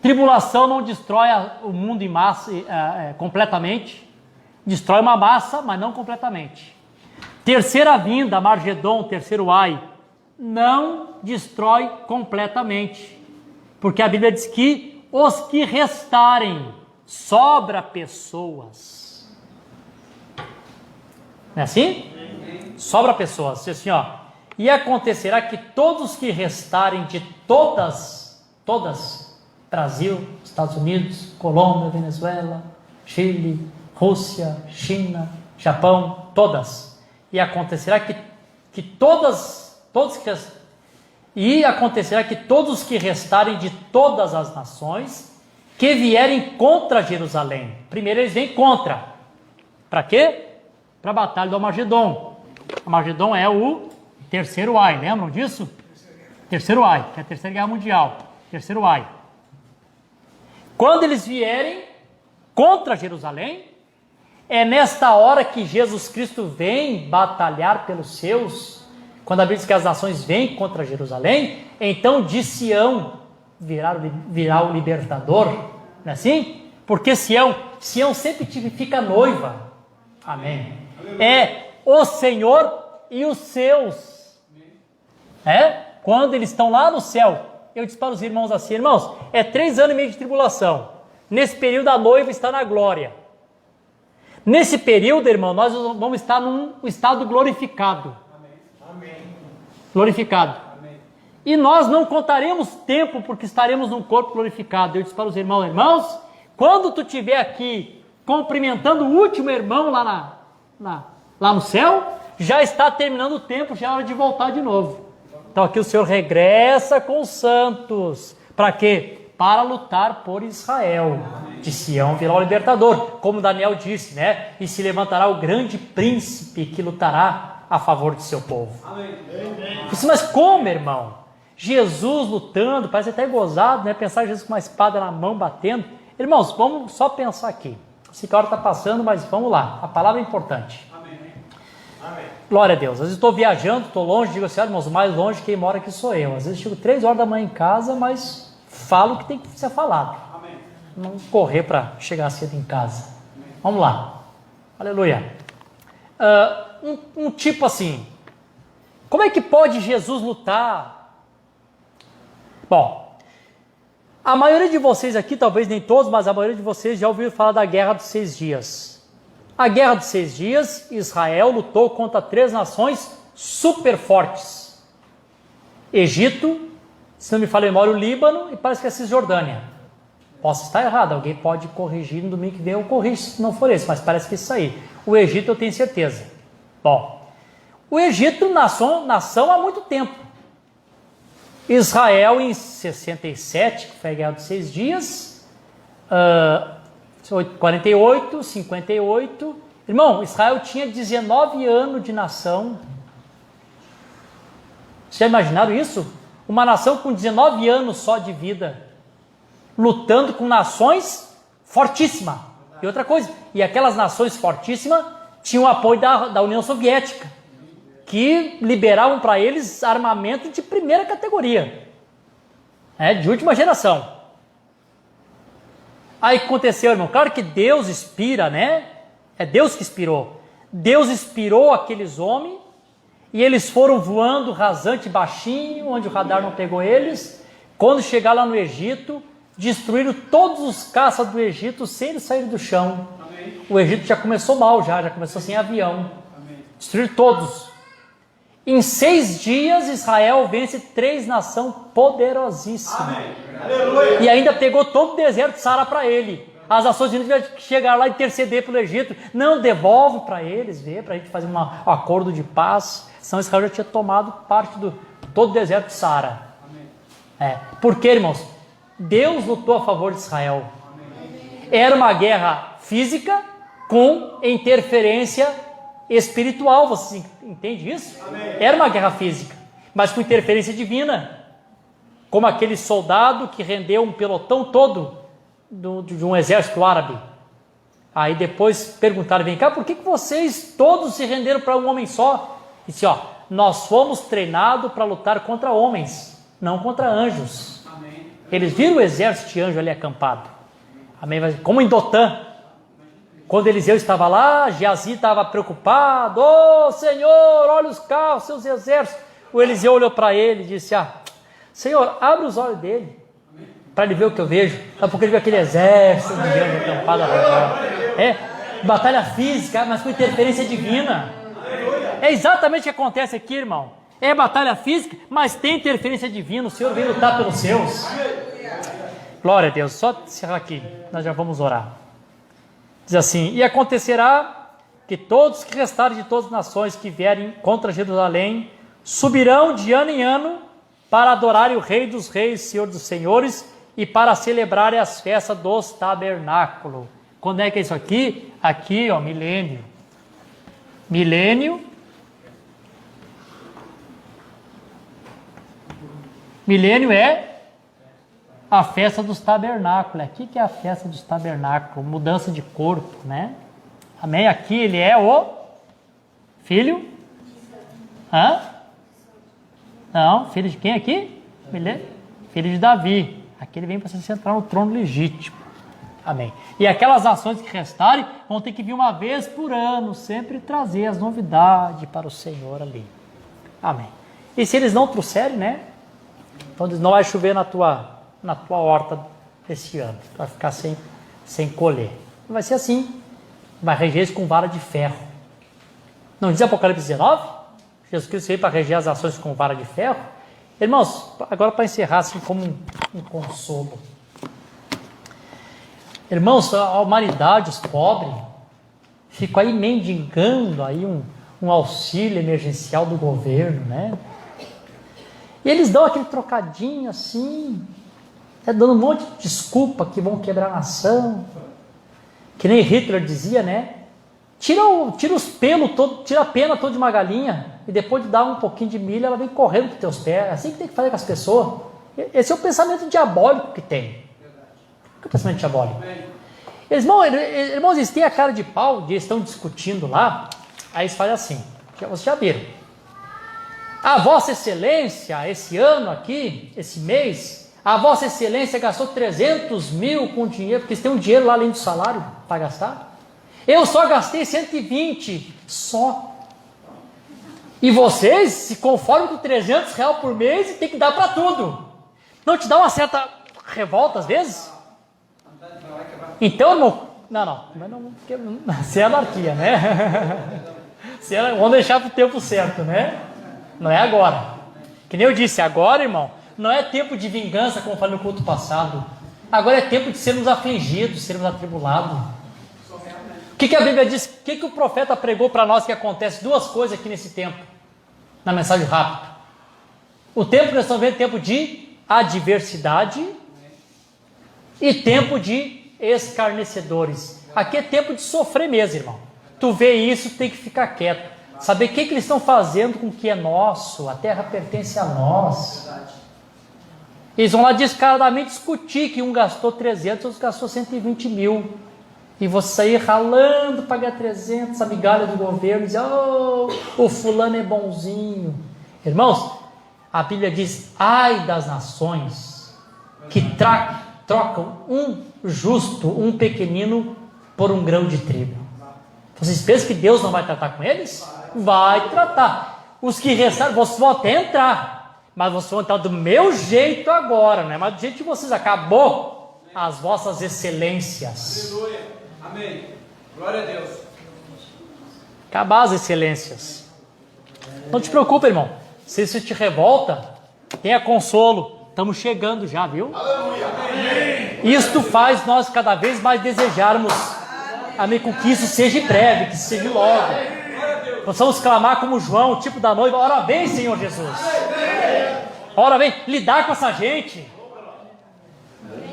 Speaker 2: tribulação não destrói o mundo em massa completamente, destrói uma massa, mas não completamente. Terceira vinda, Armagedon, terceiro ai, não destrói completamente, porque a Bíblia diz que os que restarem, sobra pessoas. Não é assim? Sobra pessoas. Diz assim, e acontecerá que todos que restarem de todas, Brasil, Estados Unidos, Colômbia, Venezuela, Chile, Rússia, China, Japão, todas. E acontecerá que todos que restarem de todas as nações que vierem contra Jerusalém. Primeiro eles vêm contra. Para quê? Para a batalha do Armagedon. Armagedon é o terceiro ai, lembram disso? Terceiro ai, que é a Terceira Guerra Mundial. Terceiro ai. Quando eles vierem contra Jerusalém, é nesta hora que Jesus Cristo vem batalhar pelos seus. Quando a Bíblia diz que as nações vêm contra Jerusalém, então de Sião virá o libertador, não é assim? Porque Sião sempre tipifica a noiva. Amém. É o Senhor e os seus. Quando eles estão lá no céu, eu disse para os irmãos assim, irmãos, é 3 anos e meio de tribulação. Nesse período a noiva está na glória. Nesse período, irmão, nós vamos estar num estado glorificado.
Speaker 1: Amém.
Speaker 2: Glorificado.
Speaker 1: Amém.
Speaker 2: E nós não contaremos tempo porque estaremos num corpo glorificado. Eu disse para os irmãos, quando tu estiver aqui cumprimentando o último irmão lá no céu, já está terminando o tempo, já é hora de voltar de novo. Então aqui o Senhor regressa com os santos. Para quê? Para lutar por Israel. De Sião virá o libertador. Como Daniel disse, né? E se levantará o grande príncipe que lutará a favor de seu povo.
Speaker 1: Amém.
Speaker 2: Mas como, irmão? Jesus lutando, parece até gozado, né? Pensar Jesus com uma espada na mão batendo. Irmãos, vamos só pensar aqui. Sei que a hora está passando, mas vamos lá. A palavra é importante.
Speaker 1: Amém.
Speaker 2: Glória a Deus. Às vezes estou viajando, estou longe, digo assim, irmãos, mais longe quem mora aqui sou eu. Às vezes chego 3 horas da manhã em casa, mas falo o que tem que ser falado.
Speaker 1: Amém.
Speaker 2: Não correr para chegar cedo em casa.
Speaker 1: Amém.
Speaker 2: Vamos lá. Aleluia. Um tipo assim, como é que pode Jesus lutar? Bom, a maioria de vocês aqui, talvez nem todos, mas a maioria de vocês já ouviram falar da Guerra dos 6 Dias. A Guerra dos 6 Dias, Israel lutou contra 3 nações super fortes. Egito, se não me falha a memória, o Líbano e parece que é a Cisjordânia. Posso estar errado, alguém pode corrigir no domingo que vem, eu corrijo se não for esse, mas parece que é isso aí. O Egito eu tenho certeza. Bom, o Egito nação há muito tempo. Israel em 67, que foi a Guerra dos 6 Dias, 48, 58. Irmão, Israel tinha 19 anos de nação. Vocês já imaginaram isso? Uma nação com 19 anos só de vida, lutando com nações fortíssimas. E outra coisa, e aquelas nações fortíssimas tinham o apoio da União Soviética, que liberavam para eles armamento de primeira categoria, de última geração. Aí o que aconteceu, irmão? Claro que Deus inspira, né? É Deus que inspirou. Deus inspirou aqueles homens e eles foram voando rasante baixinho, onde o radar não pegou eles. Quando chegaram lá no Egito, destruíram todos os caças do Egito sem eles saírem do chão.
Speaker 1: Amém.
Speaker 2: O Egito já começou mal, já começou sem avião.
Speaker 1: Amém.
Speaker 2: Destruíram todos. Em 6 dias, Israel vence 3 nações poderosíssimas.
Speaker 1: Amém. Aleluia.
Speaker 2: E ainda pegou todo o deserto de Saara para ele. As Nações Unidas tiveram que chegar lá e interceder pelo Egito. Não, devolve para eles, para a gente fazer um acordo de paz. Senão Israel já tinha tomado parte do todo o deserto de Saara. Por quê, irmãos? Deus lutou a favor de Israel. Amém. Era uma guerra física com interferência espiritual. Você entende isso?
Speaker 1: Amém.
Speaker 2: Era uma guerra física, mas com interferência divina. Como aquele soldado que rendeu um pelotão todo de um exército árabe. Aí depois perguntaram, vem cá, por que vocês todos se renderam para um homem só? E disse, nós fomos treinados para lutar contra homens, não contra anjos.
Speaker 1: Amém.
Speaker 2: Eles viram o exército de anjo ali acampado. Amém? Como em Dotã. Quando Eliseu estava lá, Geazi estava preocupado. Senhor, olha os carros, seus exércitos. O Eliseu olhou para ele e disse, Senhor, abre os olhos dele, para ele ver o que eu vejo. Porque ele viu aquele exército de anjo acampado ao redor. Batalha física, mas com interferência divina. É exatamente o que acontece aqui, irmão. É batalha física, mas tem interferência divina. O Senhor vem lutar pelos seus. Glória a Deus. Só encerrar aqui, nós já vamos orar. Diz assim, e acontecerá que todos que restarem de todas as nações que vierem contra Jerusalém subirão de ano em ano para adorarem o Rei dos Reis, Senhor dos Senhores, e para celebrarem as festas dos tabernáculos. Quando é que é isso aqui? Aqui, milênio. Milênio. Milênio é a festa dos tabernáculos. Aqui que é a festa dos tabernáculos, mudança de corpo, né? Amém? Aqui ele é o filho? Hã? Não, filho de quem aqui? Milênio? Filho de Davi. Aqui ele vem para se sentar no trono legítimo. Amém. E aquelas nações que restarem vão ter que vir uma vez por ano, sempre trazer as novidades para o Senhor ali. Amém. E se eles não trouxerem, né? Então não vai chover na tua horta esse ano. Vai ficar sem colher. Vai ser assim. Vai reger isso com vara de ferro. Não diz Apocalipse 19? Jesus Cristo veio para reger as ações com vara de ferro. Irmãos, agora para encerrar assim como um consolo. Irmãos, a humanidade, os pobres, ficam aí mendigando aí um auxílio emergencial do governo, né? E eles dão aquele trocadinho assim, dando um monte de desculpa que vão quebrar a nação. Que nem Hitler dizia, né? Tira os pelos todos, tira a pena toda de uma galinha e depois de dar um pouquinho de milho, ela vem correndo para os teus pés. É assim que tem que fazer com as pessoas. Esse é o pensamento diabólico que tem. Que é o pensamento diabólico? Irmãos, eles têm a cara de pau, eles estão discutindo lá, aí eles fazem assim, vocês já viram. A Vossa Excelência, esse ano aqui, esse mês, a Vossa Excelência gastou 300 mil com dinheiro, porque eles têm um dinheiro lá além do salário para gastar. Eu só gastei 120, só. E vocês se conformam com 300 reais por mês e tem que dar para tudo. Não te dá uma certa revolta às vezes? Então, irmão, não, se é anarquia, né? Vamos deixar para o tempo certo, né? Não é agora. Que nem eu disse, agora, irmão, não é tempo de vingança, como falei no culto passado. Agora é tempo de sermos afligidos, sermos atribulados. O que a Bíblia diz? O que o profeta pregou para nós que acontece? Duas coisas aqui nesse tempo, na mensagem rápida. O tempo que nós estamos vendo é tempo de adversidade e tempo de escarnecedores. Aqui é tempo de sofrer mesmo, irmão. Tu vê isso, tem que ficar quieto. Saber o que eles estão fazendo com o que é nosso. A terra pertence a nós. Eles vão lá descaradamente discutir que um gastou 300, outro gastou 120 mil. E você sair ralando, pagar 300, a migalha do governo, e dizer, o fulano é bonzinho. Irmãos, a Bíblia diz, ai das nações que trocam um justo, um pequenino, por um grão de trigo. Vocês pensam que Deus não vai tratar com eles? Vai tratar. Os que restaram, vocês vão até entrar, mas vocês vão entrar do meu jeito agora, não é mais do jeito de vocês. Acabou as vossas excelências.
Speaker 1: Aleluia. Amém. Glória a Deus.
Speaker 2: Acabar as excelências. Não te preocupa, irmão. Se isso te revolta, tenha consolo. Estamos chegando já, viu?
Speaker 1: Aleluia. Amém.
Speaker 2: Isto faz nós cada vez mais desejarmos, amém, com que isso seja breve, que isso seja logo. Possamos clamar como João, tipo da noiva, ora vem, Senhor Jesus. Ora vem, lidar com essa gente.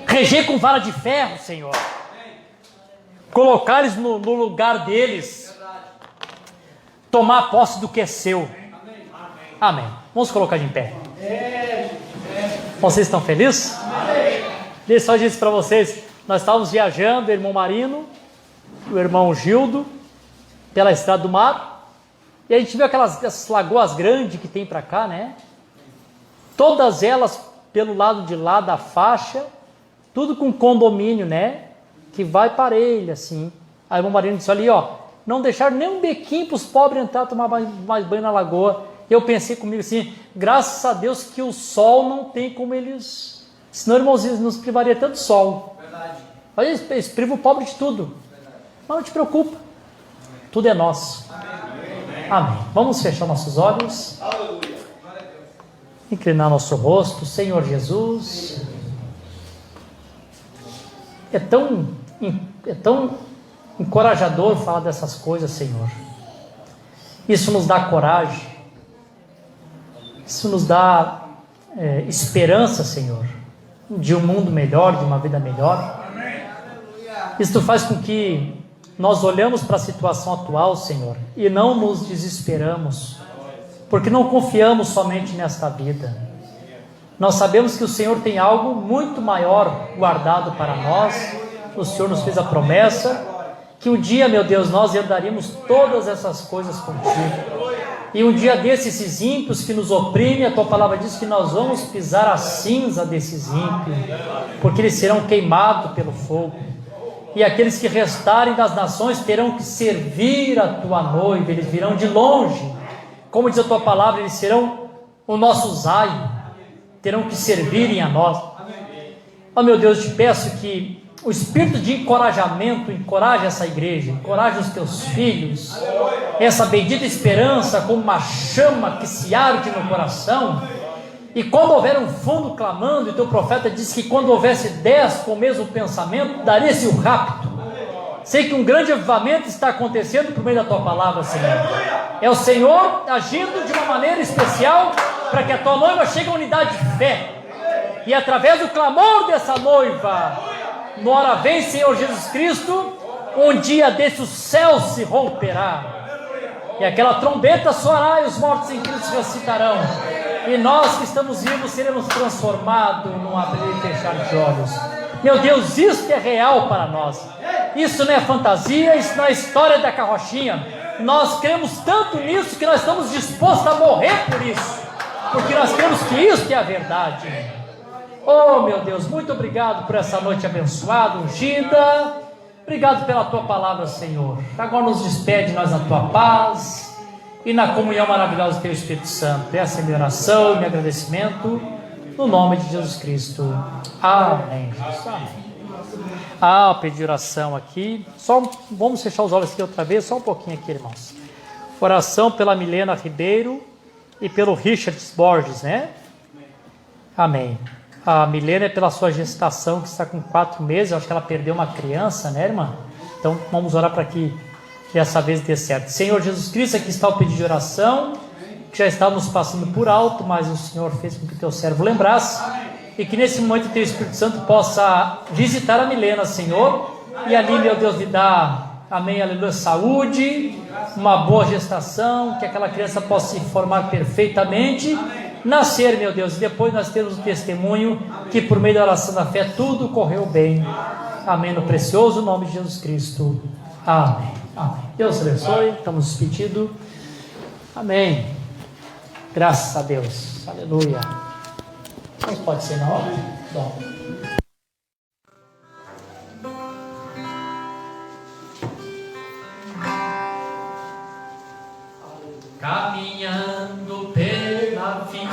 Speaker 2: Reger com vara de ferro, Senhor. Colocar eles no lugar deles. Tomar posse do que é seu. Amém. Vamos colocar de pé. Vocês estão felizes? Deixa eu só dizer para vocês. Nós estávamos viajando, o irmão Marino, o irmão Gildo, pela estrada do mar. E a gente viu essas lagoas grandes que tem para cá, né? Todas elas pelo lado de lá da faixa, tudo com condomínio, né? Que vai parelho, assim. Aí o irmão Marino disse ali, ó, não deixar nem um bequinho para os pobres entrar tomar mais banho na lagoa. Eu pensei comigo assim, graças a Deus que o sol não tem como eles... Senão, irmãos, nos privaria tanto sol.
Speaker 1: Verdade.
Speaker 2: Olha, eles privam o pobre de tudo. Mas não te preocupa. Tudo é nosso. Amém. Vamos fechar nossos olhos.
Speaker 1: Aleluia.
Speaker 2: Inclinar nosso rosto. Senhor Jesus. É tão encorajador falar dessas coisas, Senhor. Isso nos dá coragem. Isso nos dá esperança, Senhor, de um mundo melhor, de uma vida melhor. Isso faz com que nós olhamos para a situação atual, Senhor, e não nos desesperamos, porque não confiamos somente nesta vida. Nós sabemos que o Senhor tem algo muito maior guardado para nós. O Senhor nos fez a promessa que um dia, meu Deus, nós herdaríamos todas essas coisas contigo. E um dia desses, esses ímpios que nos oprimem, a tua palavra diz que nós vamos pisar a cinza desses ímpios, porque eles serão queimados pelo fogo. E aqueles que restarem das nações terão que servir a tua noiva, eles virão de longe. Como diz a tua palavra, eles serão o nosso zaio, terão que servirem a nós. Ó meu Deus, eu te peço que o espírito de encorajamento encoraje essa igreja, encoraje os teus filhos, essa bendita esperança como uma chama que se arde no coração. E quando houver um fundo clamando, e teu profeta disse que quando houvesse 10 com o mesmo pensamento, daria-se o rapto. Sei que um grande avivamento está acontecendo por meio da tua palavra, Senhor. É o Senhor agindo de uma maneira especial para que a tua noiva chegue à unidade de fé. E através do clamor dessa noiva, no hora vem, Senhor Jesus Cristo, um dia desse o céu se romperá, e aquela trombeta soará, e os mortos em Cristo ressuscitarão, e nós que estamos vivos seremos transformados num abrir e fechar de olhos. Meu Deus, isso é real para nós, isso não é fantasia, isso não é história da carrochinha. Nós cremos tanto nisso que nós estamos dispostos a morrer por isso, porque nós cremos que isso é a verdade. Oh meu Deus, muito obrigado por essa noite abençoada, ungida. Obrigado pela tua palavra, Senhor. Agora nos despede nós na tua paz e na comunhão maravilhosa do teu Espírito Santo. Essa é a minha oração e meu agradecimento, no nome de Jesus Cristo. Amém. Jesus. Amém. Pedi oração aqui. Vamos fechar os olhos aqui outra vez, só um pouquinho aqui, irmãos. Oração pela Milena Ribeiro e pelo Richard Borges, né? Amém. A Milena é pela sua gestação, que está com 4 meses. Eu acho que ela perdeu uma criança, né, irmã? Então vamos orar para que dessa vez dê certo. Senhor Jesus Cristo, aqui está o pedido de oração, que já estávamos passando por alto, mas o Senhor fez com que o teu servo lembrasse, e que nesse momento o teu Espírito Santo possa visitar a Milena, Senhor, e ali, meu Deus, lhe dá, amém, aleluia, saúde, uma boa gestação, que aquela criança possa se formar perfeitamente, nascer, meu Deus, e depois nós temos o testemunho que por meio da oração da fé tudo correu bem. Amém, no precioso nome de Jesus Cristo. Amém. Amém. Deus abençoe, estamos despedidos. Amém. Graças a Deus. Aleluia. Mas pode ser na hora? Bom.
Speaker 3: Caminhando pela via,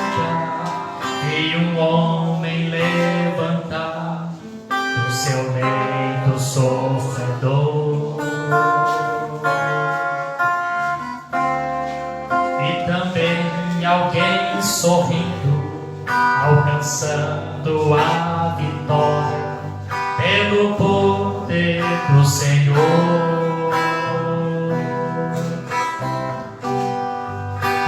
Speaker 3: veio um homem levantar do seu leito sofredor, e também alguém sorrindo, alcançando a vitória pelo poder do Senhor.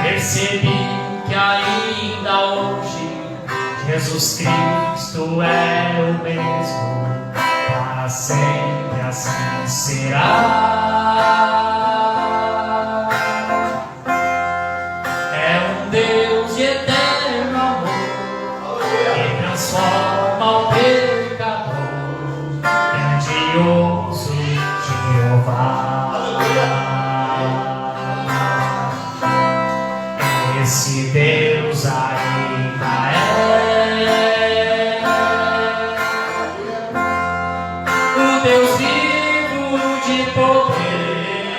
Speaker 3: Percebi que ainda hoje Jesus Cristo é o mesmo, para sempre assim será. É um Deus de eterno amor, que transforma o pecador, grandioso Jeová. Esse Deus ainda é o Deus vivo de poder.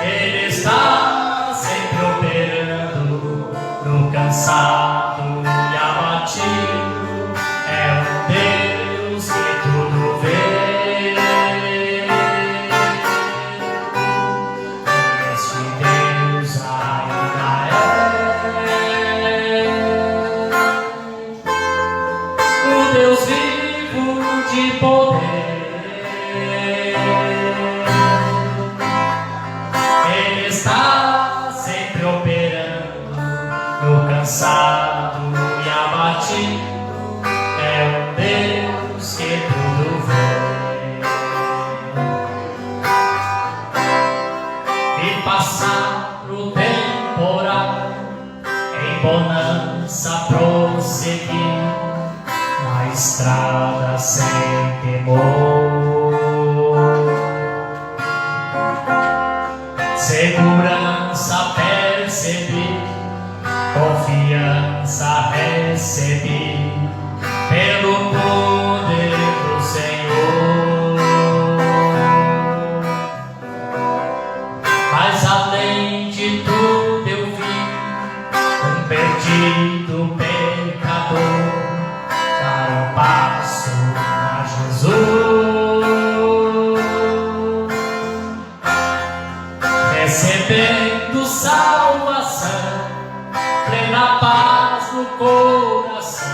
Speaker 3: Ele está sempre operando no cansado e abatido. É um Deus que tudo vê. Ele está sempre operando no cansado bonança prosseguir na estrada sem temor. Segurança percebi, confiança recebi pelo poder do Senhor. Mas além de tudo eu vi um perdido pecador dar um passo a Jesus, recebendo salvação, plena paz no coração,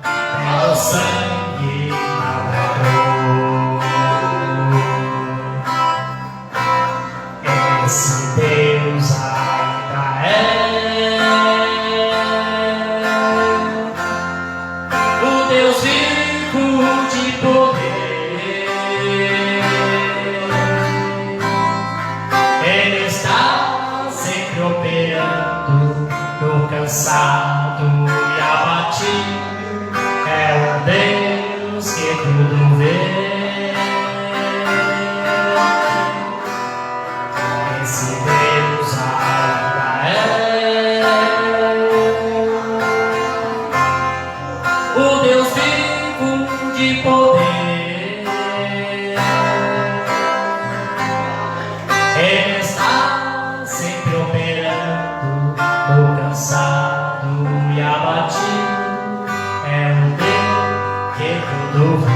Speaker 3: pelo sangue lavador. Esse Deus ainda é o Deus vivo de poder. Ele está sempre operando no cansado e abatido. É um Deus que tudo vê. Esse Deus ainda é o Deus vivo de poder. Ele está sempre operando no cansado e abatido. É um Deus que tudo vê.